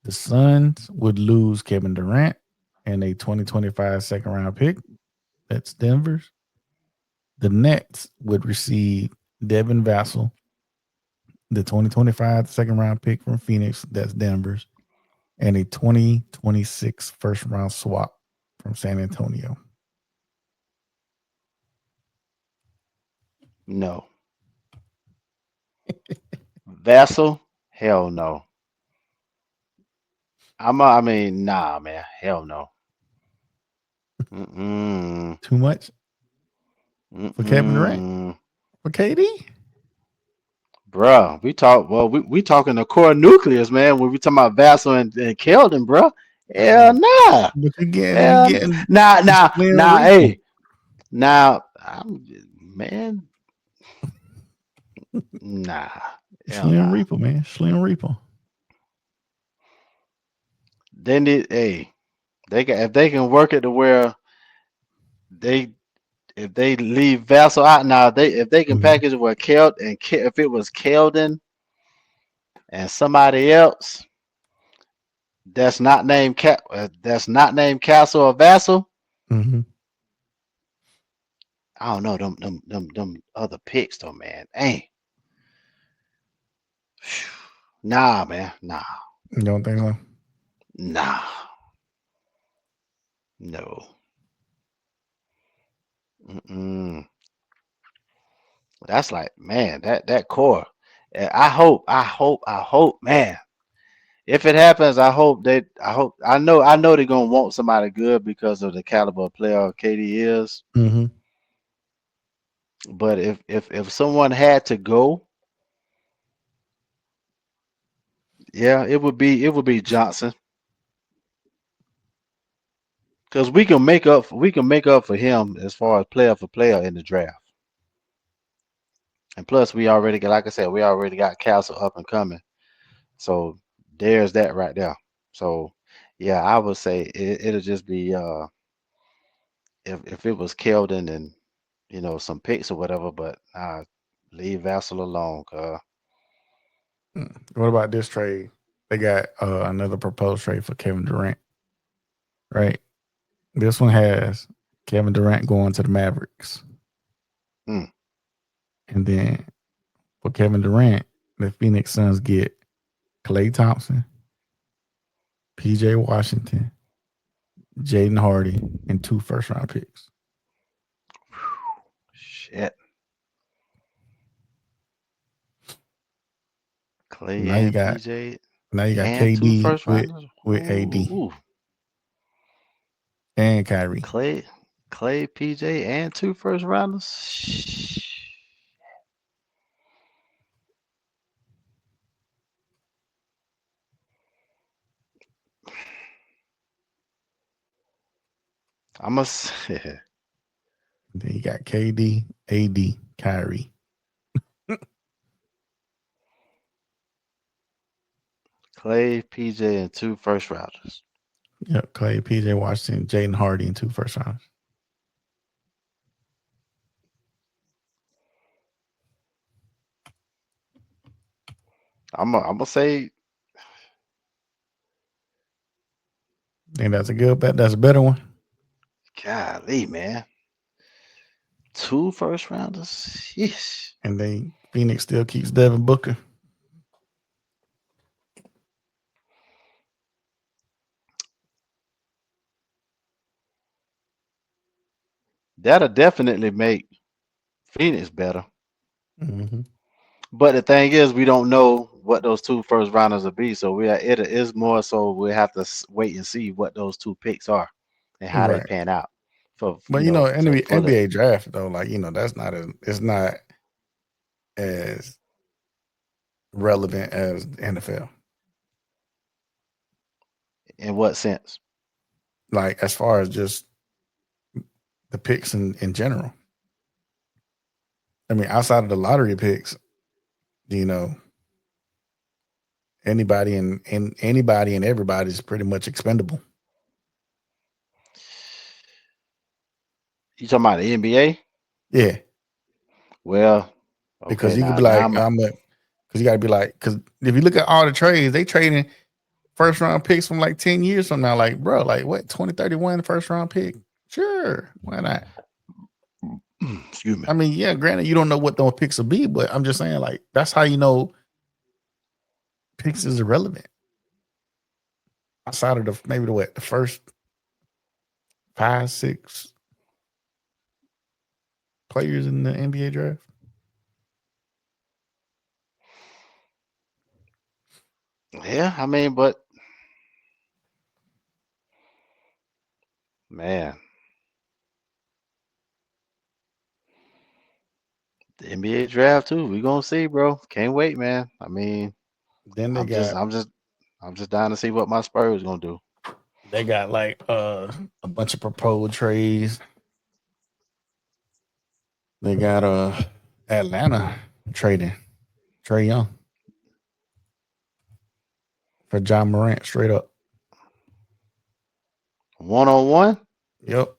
The Suns would lose Kevin Durant and a 2025 second round pick. That's Denver's. The Nets would receive Devin Vassell, the 2025 second round pick from Phoenix. That's Denver's. And a 2026 first round swap from San Antonio. No. Vassell? Hell no. Nah, man. Hell no. Too much for Kevin Durant? For KD? Bruh, we talking the core nucleus, man. When we talking about Vassell and Keldon, bruh. Hell nah. But you Hell, getting nah, hey. Now, man. Nah. Slim Reaper, man. Slim Reaper. Then if they can work it to where if they leave Vassell out now, if they can package it with Keldon, if it was Keldon and somebody else that's not named Castle or Vassell. I don't know them other picks though, man. Hey, nah, man, nah. You don't think so? Nah, no. That's like, man, that core. I hope, man. If it happens, I know they're gonna want somebody good because of the caliber of player KD is. But if someone had to go, Yeah, it would be Johnson. Because we can make up for him as far as player for player in the draft. And plus we already got, like I said, we already got Castle up and coming. So there's that right there. So yeah, I would say it'll just be if it was Keldon and some picks or whatever, but leave Vassell alone. What about this trade? They got another proposed trade for Kevin Durant, right? This one has Kevin Durant going to the Mavericks. Hmm. And then for Kevin Durant, the Phoenix Suns get Klay Thompson, PJ Washington, Jaden Hardy, and 2 first-round picks. Shit. Clay Now you and got PJ and 2 KD first rounders. with AD Ooh. and Kyrie. Clay, PJ, and 2 first rounders. I must. Then you got KD, AD, Kyrie. Clay, PJ, and 2 first rounders. Yep, Klay, PJ Washington, Jaden Hardy, and 2 first rounds. I'm gonna say. Think that's a good bet. That's a better one. Golly, man. 2 first rounders. Yeesh. And then Phoenix still keeps Devin Booker. That'll definitely make Phoenix better. Mm-hmm. But the thing is, we don't know what those 2 first rounders will be. So it is more so we have to wait and see what those 2 picks are and how they Right. pan out. For But NBA draft though, like that's not it's not as relevant as the NFL. In what sense? Like as far as just the picks in general. I mean, outside of the lottery picks, anybody and everybody is pretty much expendable. You talking about the NBA? Yeah. Well, Because okay, you could now be like, now because you got to be like, because if you look at all the trades, they trading first round picks from like 10 years from now. Like, bro, like what, 2031 first round pick? Sure. Why not? excuse me. I mean, yeah, granted, you don't know what those picks will be, but I'm just saying, like, that's how you know picks is irrelevant. Outside of the first 5, 6 players in the NBA draft. Yeah, I mean, but man, the NBA draft too. We gonna see, bro. Can't wait, man. I mean, Then they I'm just got I'm just I'm just dying to see what my Spurs gonna do. like a bunch of proposed trades. They got Atlanta trading Trae Young for John Morant straight up. 1-on-1? Yep.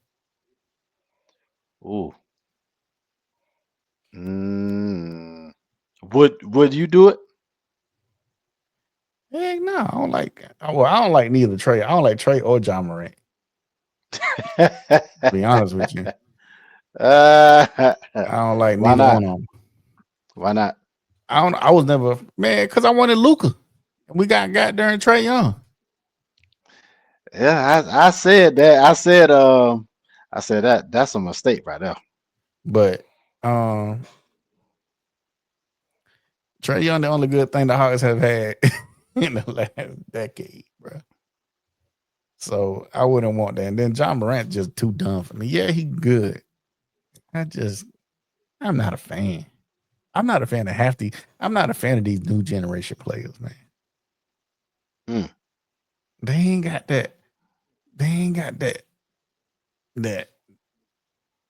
Ooh. Would you do it? Heck no, I don't like. Well, I don't like neither Trae. I don't like Trae or John Morant. To be honest with you, I don't like Why neither not? one of them. Why not? I was never because I wanted Luka. We got during Trae Young. Yeah, I said that. I said that's a mistake right there. But Trae Young, the only good thing the Hawks have had in the last decade, bro. So I wouldn't want that. And then John Morant just too dumb for me. Yeah, he good. I'm not a fan. I'm not a fan of I'm not a fan of these new generation players, man. Mm. They ain't got that. They ain't got that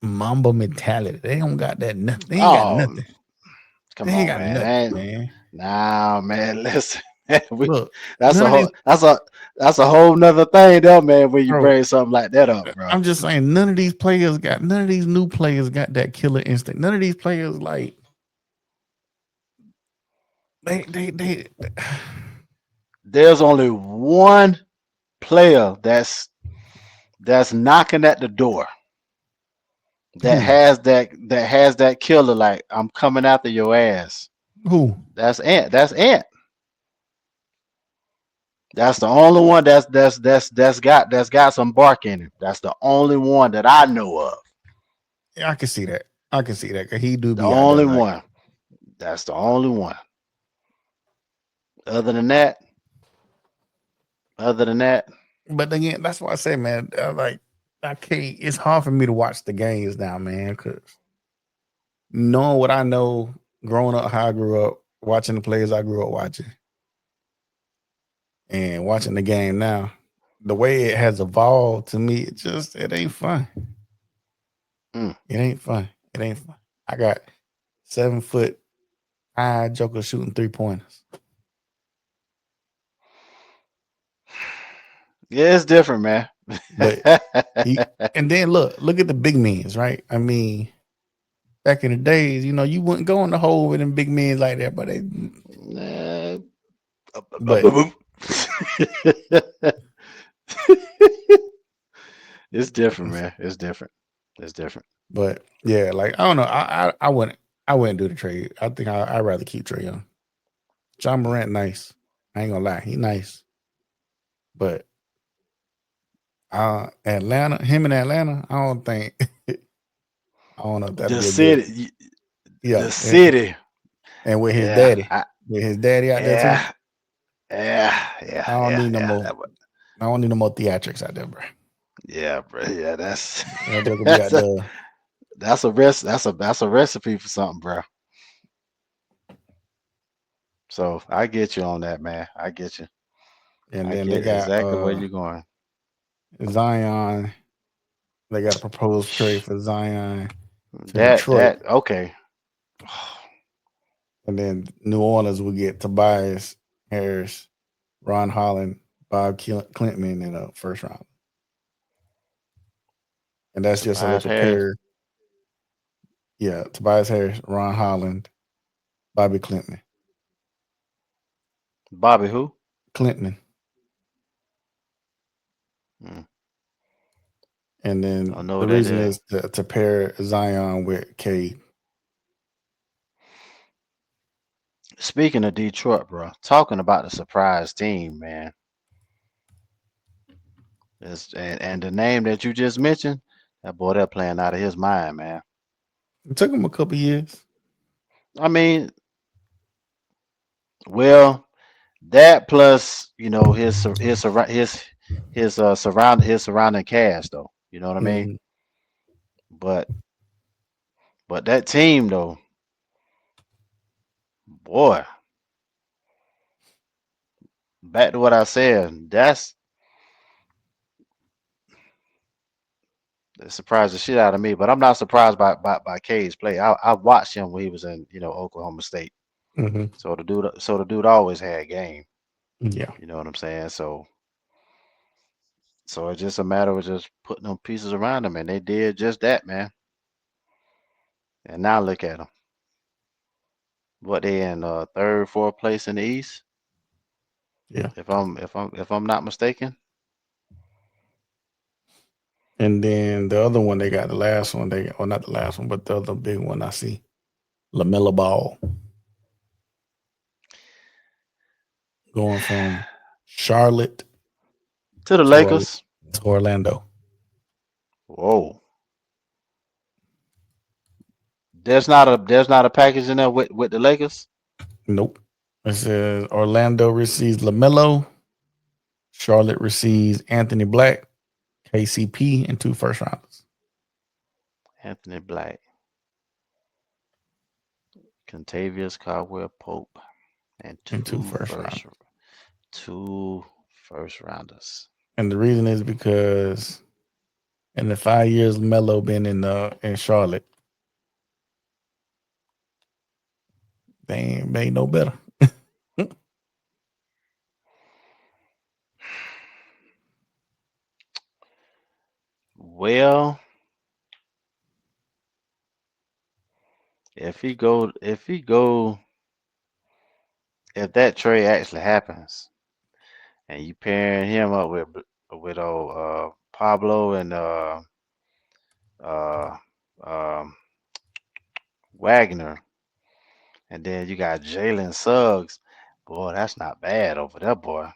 Mamba mentality. They don't got that nothing. They ain't got Oh, nothing. come They ain't on, got man. nothing, man. Nah, man. Listen, we, Look, that's none a of these, whole that's a whole nother thing, though, man. When you bro. bring something like that up, bro. I'm just saying, none of these new players got that killer instinct. None of these players like they There's only one player that's knocking at the door that who has that killer. Like, I'm coming after your ass. who That's Ant. That's Ant. That's the only one that's got some bark in him. That's the only one that I know of. yeah, I can see that. I can see that because he do The be out there only like. one. That's the only one. Other than that, other than that, But again, that's why I say, man, like I can't. It's hard for me to watch the games now, man, because knowing what I know, growing up, how I grew up, watching the players I grew up watching, and watching the game now, the way it has evolved to me, it ain't fun. mm, It ain't fun. It ain't fun. I got 7 foot high Joker shooting 3-pointers. yeah, it's different, man. But and then look at the big men, right? I mean, back in the days, you wouldn't go in the hole with them big men like that, Uh, but it's different, man. It's different. It's different. but yeah, like I don't know. I wouldn't do the trade. I think I'd rather keep Trae Young. John Morant, nice. I ain't gonna lie, he nice. But him in Atlanta, I don't think I don't know if that'll The be a good city, yeah. the city. And with his Yeah, daddy. With his daddy out there too. yeah, yeah, I yeah, don't yeah, need no yeah. more. I don't need no more theatrics out there, bro. Yeah, bro. Yeah, that's That joke will be that's out a there, that's a recipe for something, bro. So I get you on that, man. I get you. and I then they get got exactly where you're going. Zion. They got a proposed trade for Zion to Detroit, That okay. and then New Orleans will get Tobias Harris, Ron Holland, Bob Clinton in a first round, and that's just so they Tobias Harris, prepare. Yeah, Tobias Harris, Ron Holland, Bobby Bobby who? Clinton, Hmm, and then don't know the what that reason is. is to pair Zion with Cade. Speaking of Detroit, bro, talking about the surprise team, man. And the name that you just mentioned, that boy, they're playing out of his mind, man. It took him a couple years. I mean, well, that plus his surrounding cast, though. You know what I mean? Mhm. But that team, though, boy, back to what I said, that surprised the shit out of me. But I'm not surprised by Cade's play. I watched him when he was in Oklahoma State. Mhm. So the dude always had game. Yeah. You know what I'm saying? So it's just a matter of just putting them pieces around him, and they did just that, man. And now look at them. What they in third, fourth place in the East? Yeah. If I'm not mistaken. And then the other one they got, the last one they got, well, not the last one, but the other big one I see, LaMelo Ball, going from Charlotte To the to, Lakers. to Orlando. Whoa. There's not a package in there with the Lakers. Nope. It says Orlando receives LaMelo, Charlotte receives Anthony Black, KCP, and 2 first rounders. Anthony Black, Contavious Caldwell Pope, and And two two first first rounders. 2 first rounders. And the reason is because in the 5 years Melo been in Charlotte, they ain't made no better. Well, if that trade actually happens, and you pairing him up with old Pablo and uh Wagner, and then you got Jalen Suggs. Boy, that's not bad over there, boy.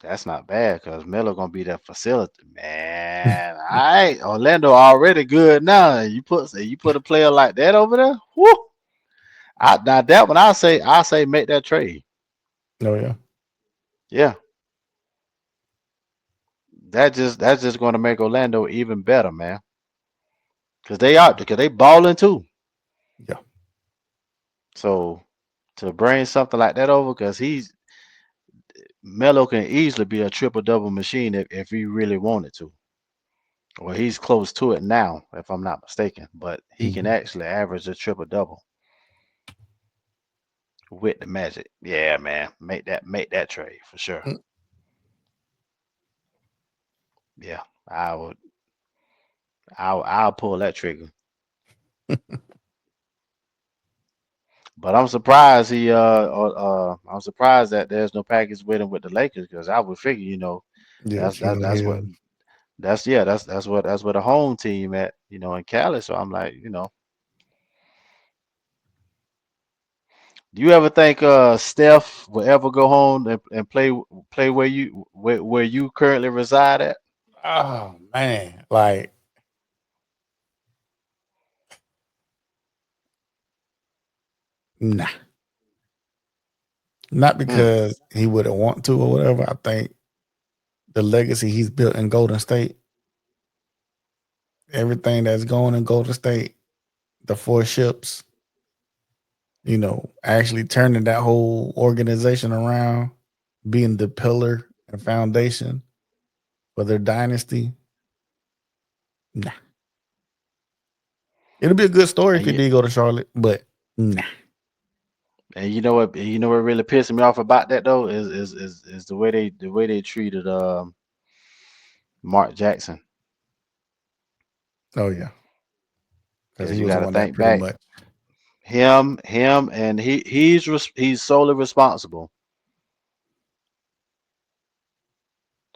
That's not bad because Melo gonna be that facility, man. All right, Orlando already good now. You put a player like that over there. Whoo! Now that one, I say make that trade. Oh yeah. Yeah, that's just gonna make Orlando even better, man. Because they balling too. Yeah. So to bring something like that over, because Melo can easily be a triple double machine if he really wanted to. Well, he's close to it now, if I'm not mistaken. But he can Mhm. actually average a triple double with the Magic. Yeah, man, make that trade for sure. Mm. Yeah, I would. I'll pull that trigger. But I'm surprised I'm surprised that there's no package with him with the Lakers because I would figure, Yeah, that's that's King that's what Hill. that's what the home team at, in Cali. So I'm like, do you ever think Steph will ever go home and play where you currently reside at? Oh man. Like, nah. Not Mm, because he wouldn't want to or whatever. I think the legacy he's built in Golden State, everything that's going in Golden State, the 4 ships, actually turning that whole organization around, being the pillar and foundation for their dynasty. Nah. It'll be a good story if and he you did go to Charlotte, but nah. and you know what really pissed me off about that though is the way they treated Mark Jackson. Oh yeah. Because Because he you was got to on that think pretty back, much. him, and he's solely responsible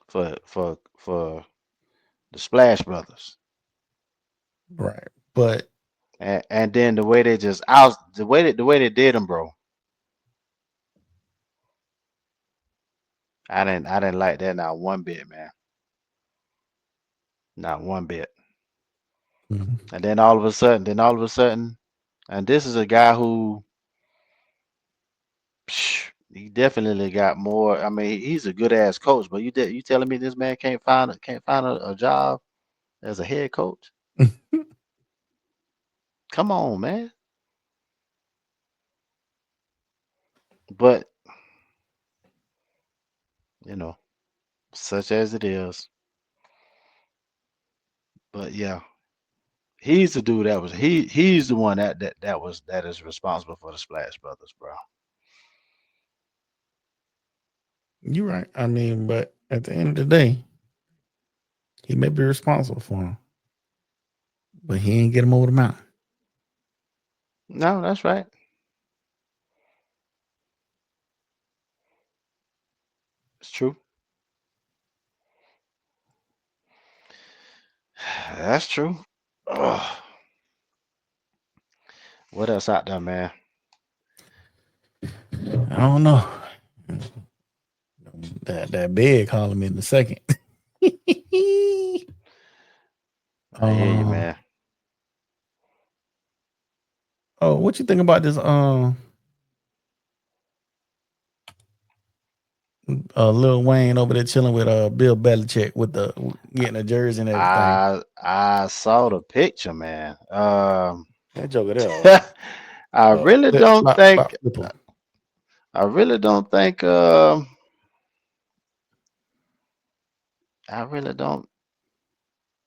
for the Splash Brothers, Right. But and then the way they just out the way they did them, bro. I didn't like that not one bit, man, not one bit. mhm. And then all of a sudden, and this is a guy who he definitely got more. I mean, he's a good ass coach, but you telling me this man can't find a job as a head coach? Come on, man. But you know, such as it is. But yeah, he's the dude that was he's the one that is responsible for the Splash Brothers, bro. You're right. I mean, but at the end of the day, he may be responsible for him, but he ain't get him over the mountain. No, that's right. It's true. That's true. Ugh. What else out there, man? I don't know. That bed calling me in a second. I hear you, um. man. Oh, what you think about this? Lil Wayne over there chilling with Bill Belichick with the getting a jersey and everything. I saw the picture, man. That joker there. I really Flip, don't flop, think flop, flip 'em. I really don't think. I really don't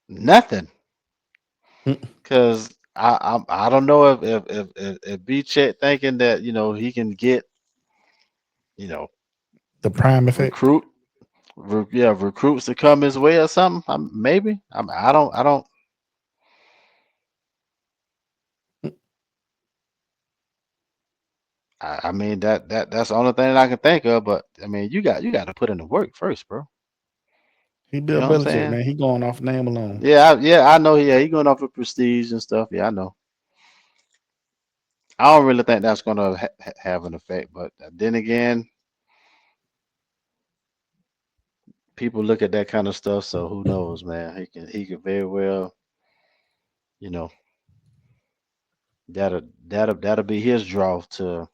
nothing Mm. because I don't know if B Chet thinking that he can get you know The prime effect. recruit recruits to come his way or something. Maybe I don't. I mean that's the only thing that I can think of. But I mean you got to put in the work first, bro. He You Bill know what I'm Belichick, saying? man. He going off name alone. Yeah, I know. Yeah, he going off of prestige and stuff. Yeah, I know. I don't really think that's gonna have an effect. But then again, people look at that kind of stuff. So who knows, man? He can very well, you know, that'll be his draw to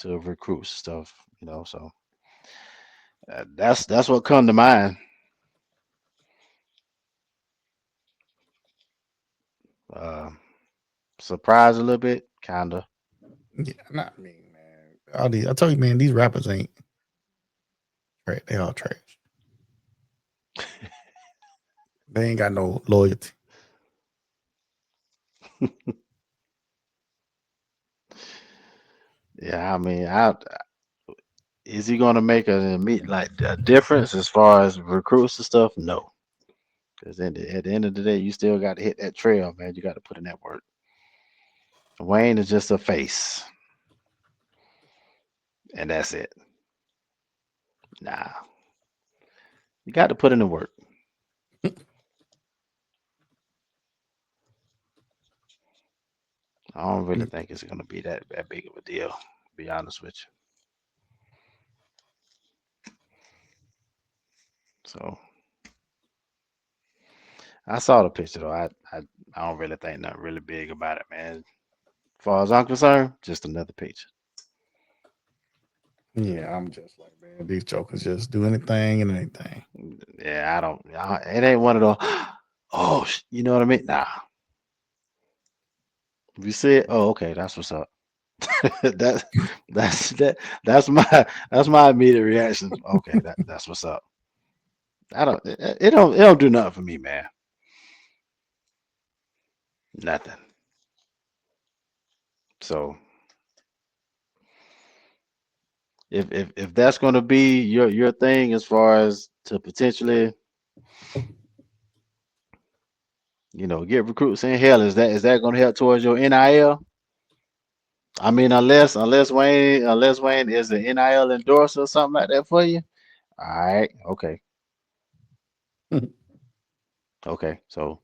recruit stuff. So that's what come to mind. Uh, Surprised a little bit, kinda. Yeah, not me, man. I told you, man, these rappers ain't trash. They all trash. They ain't got no loyalty. Yeah, I mean, is he gonna make a difference as far as recruits and stuff? No, because at the end of the day, you still got to hit that trail, man. You got to put in that work. Wayne is just a face, and that's it. Nah, you got to put in the work. I don't really think it's gonna be that big of a deal. To be honest with you. So I saw the picture though. I don't really think nothing really big about it, man. As far as I'm concerned, just another picture. Yeah, I'm just like, man, these jokers just do anything and anything. Yeah, I don't. It ain't one of those. Oh, you know what I mean? Nah. If you see it, oh, okay, that's what's up. that that's my immediate reaction. Okay, that's what's up. I don't. It don't do nothing for me, man. Nothing. So if that's going to be your thing as far as to potentially get recruits in, hell, is that going to help towards your NIL? I mean, unless Wayne is an NIL endorser or something like that for you. All right, okay. So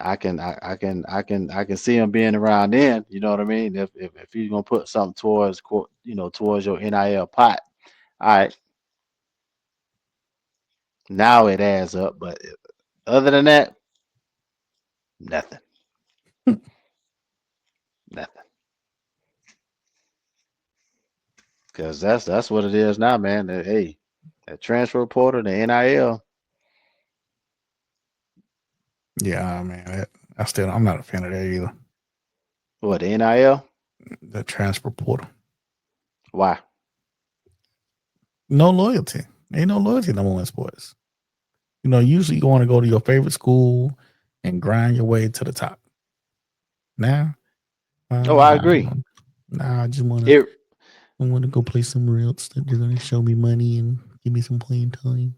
I can see him being around then. You know what I mean? If he's gonna put something towards your NIL pot. All right, now it adds up. But other than that, nothing, nothing. Because that's what it is now, man. Hey, that transfer portal, the NIL. Yeah, man. I'm not a fan of that either. What, the NIL? The transfer portal. Why? No loyalty. Ain't no loyalty no more in sports. Usually you want to go to your favorite school and grind your way to the top. Now, Oh, I nah, agree. I just want to It I want to go play somewhere else that they're gonna show me money and give me some playing time.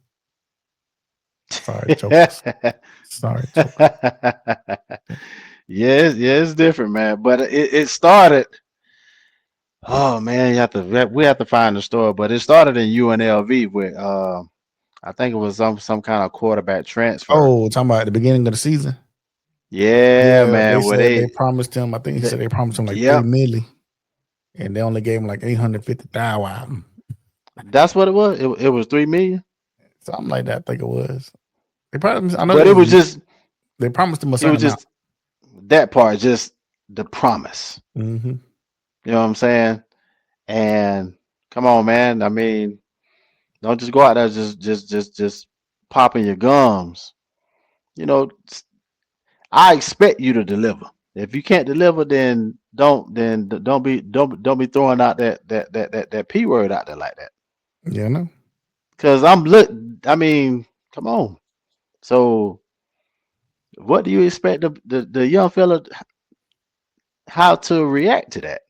Sorry, jokers. Sorry, jokers. yeah, it's different, man. But it started. Oh man, we have to find the story, but it started in UNLV with I think it was some kind of quarterback transfer. Oh, talking about at the beginning of the season. Yeah, Yeah, they man. Where said they they, promised him. I think he they said they promised him like yep, 3 million, and they only gave him like 850,000, that's what it was. It was 3 million, something like that. I think it was. They probably. I know but they promised him a it certain was amount. just that part, just the promise. Mm-hmm. You know what I'm saying? And come on, man. I mean, don't just go out there just popping your gums. You know, I expect you to deliver. If you can't deliver, then don't be throwing out that P word out there like that. Yeah, no. Cause I mean, come on. So what do you expect the young fella how to react to that?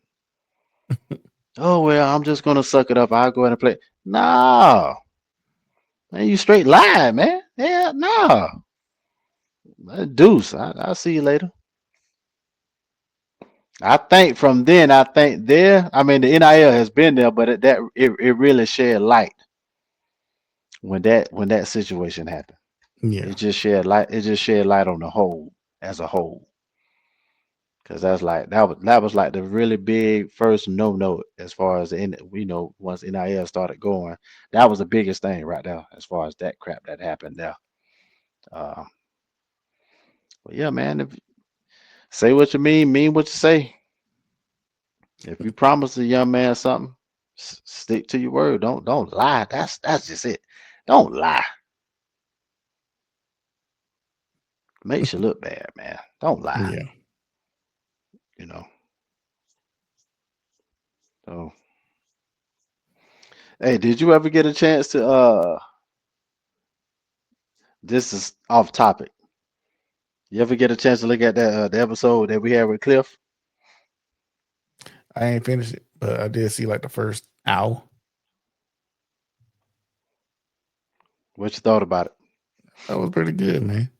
Oh well, I'm just gonna suck it up. I'll go ahead and play. Nah, man, you straight lying, man. Yeah, nah. Deuce. I'll see you later. I think from then, I think there. I mean, the NIL has been there, but it really shed light when that situation happened. Yeah. It just shed light on the whole as a whole. Because that was like the really big first no as far as once NIL started going, that was the biggest thing right there as far as that crap that happened there. Uh, but yeah, man, if say what you mean what you say. If you promise a young man something, stick to your word. Don't lie. That's just it. Don't lie. Makes you look bad, man. Don't lie. Yeah. You know. So, hey, did you ever get a chance to this is off topic. You ever get a chance to look at that the episode that we had with Cliff? I ain't finished it, but I did see like the first hour. What you thought about it? That was pretty good, man.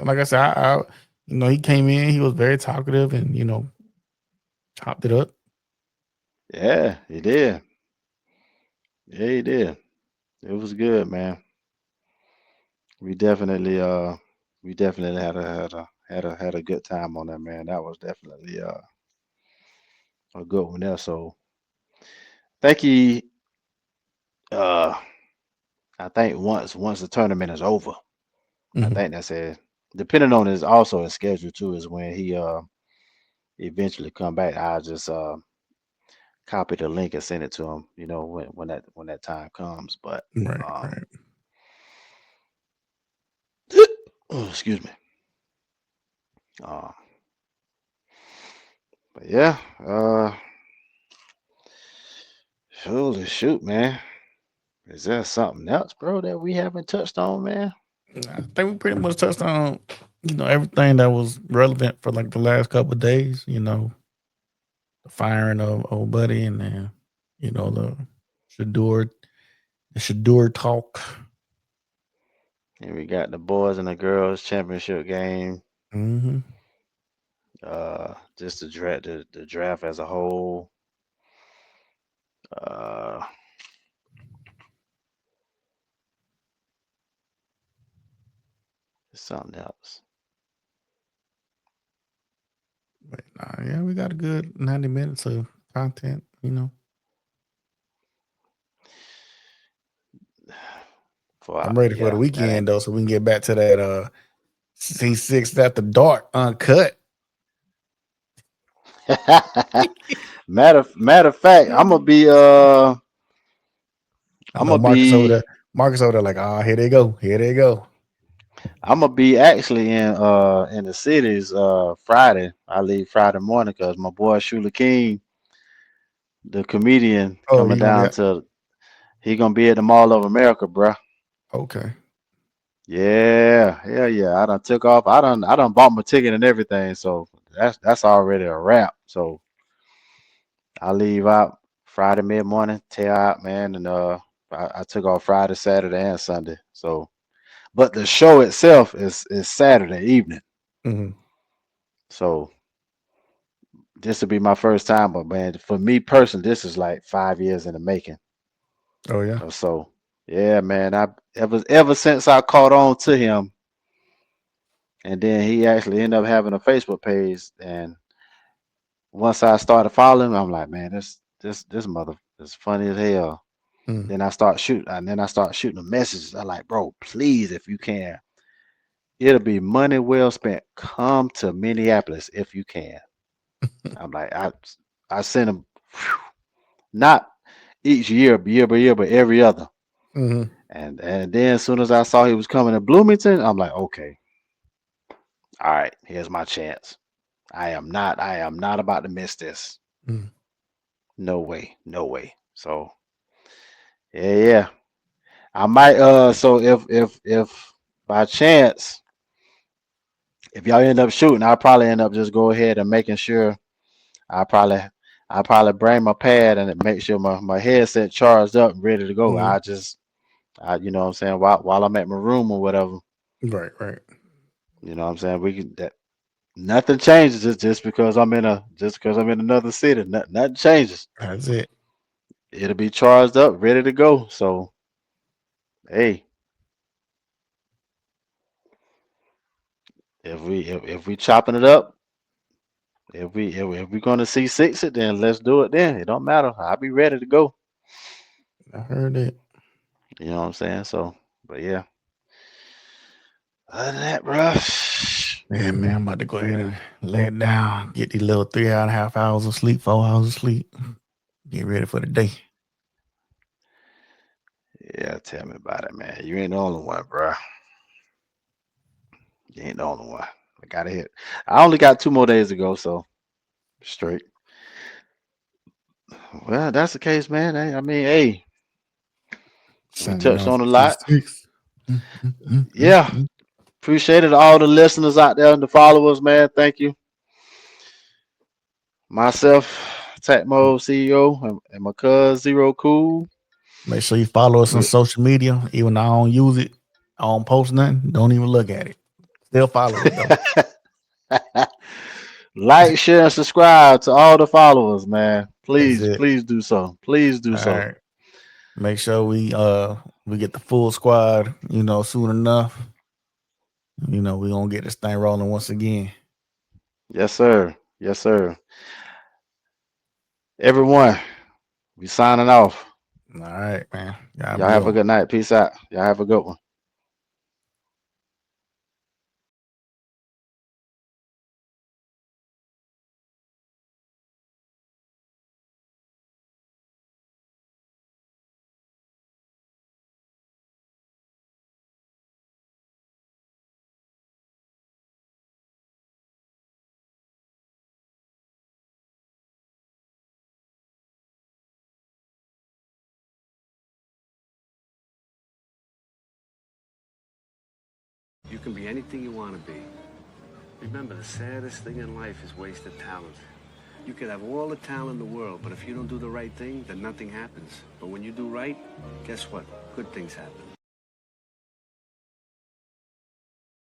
Like I said, I he came in, he was very talkative and, chopped it up. Yeah, he did. Yeah, he did. It was good, man. We definitely had a good time on that, man. That was definitely a good one there. So thank you. Uh, I think once the tournament is over, I Mhm. think that's it. Depending on his also his schedule too, is when he eventually come back. I'll just copy the link and send it to him. When that time comes. But Right, um, right. oh, excuse me. Uh, but yeah. Holy shoot, man. Is there something else, bro, that we haven't touched on, man? I think we pretty much touched on, everything that was relevant for like the last couple of days, the firing of old buddy and then, the Shador the Shador talk. And we got the boys and the girls championship game. Mm-hmm. Just the draft as a whole. Uh, something else. But yeah, we got a good 90 minutes of content, For I'm ready for the yeah, that weekend ain't. though, so we can get back to that C6 after dark uncut. matter of fact, I'm gonna be I I'm know gonna be Marcus over there like, here they go. Here they go. I'm gonna be actually in the cities Friday. I leave Friday morning because my boy Shula King, the comedian, Oh, coming you gonna be down at to he gonna be at the Mall of America, bruh. okay. Yeah, hell yeah. I done took off. I done bought my ticket and everything. So that's already a wrap. So I leave out Friday mid morning, tail out, man, and I took off Friday, Saturday, and Sunday. So but the show itself is Saturday evening. Mm-hmm. So this will be my first time, but man, for me personally, this is like 5 years in the making Oh yeah. or so. Yeah, man. I ever since I caught on to him, and then he actually ended up having a Facebook page. And once I started following him, I'm like, man, this mother is funny as hell. Mm. Then I start shooting the messages. I like, bro, please, if you can, it'll be money well spent. Come to Minneapolis if you can. I'm like, I sent him not each year by year, but every other. Mm-hmm. And then as soon as I saw he was coming to Bloomington, I'm like, okay, all right, here's my chance. I am not about to miss this. Mm. No way. No way. So yeah. I might so if by chance if y'all end up shooting, I'll probably end up just go ahead and making sure I probably I probably bring my pad and make sure my headset charged up and ready to go. Mm. I you know what I'm saying, while I'm at my room or whatever, Right, right. you know what I'm saying? We can that nothing changes just because I'm in another city. Nothing changes. That's it. It'll be charged up, ready to go. So hey, if we chopping it up, if we're gonna see six it, then let's do it then. It don't matter. I'll be ready to go. I heard it. You know what I'm saying? So but yeah. Other than that, bro. Yeah, man, I'm about to go ahead and lay it down. Get these little 3.5 hours of sleep, 4 hours of sleep. Get ready for the day. Yeah, tell me about it, man. You ain't the only one, bro. You ain't the only one. I gotta hit. I only got 2 more days to go, so straight. Well, that's the case, man. I mean, hey, we touched on a lot. 7966. Yeah, appreciate it. All the listeners out there and the followers, man. Thank you. Myself, Tacmo CEO, and my cuz Zero Cool. Make sure you follow us on We- social media. Even though I don't use it, I don't post nothing. Don't even look at it. Still follow it though. Like, share, and subscribe to all the followers, man. That's Please, it. please do so. Please do All so. right. Make sure we get the full squad, soon enough. We're gonna get this thing rolling once again. Yes, sir. Yes, sir. Everyone, we signing off. All right, man. Y'all have a Y'all good have a one. good night. Peace out. Y'all have a good one. You can be anything you want to be. Remember, the saddest thing in life is wasted talent. You could have all the talent in the world, but if you don't do the right thing, then nothing happens. But when you do right, guess what? Good things happen.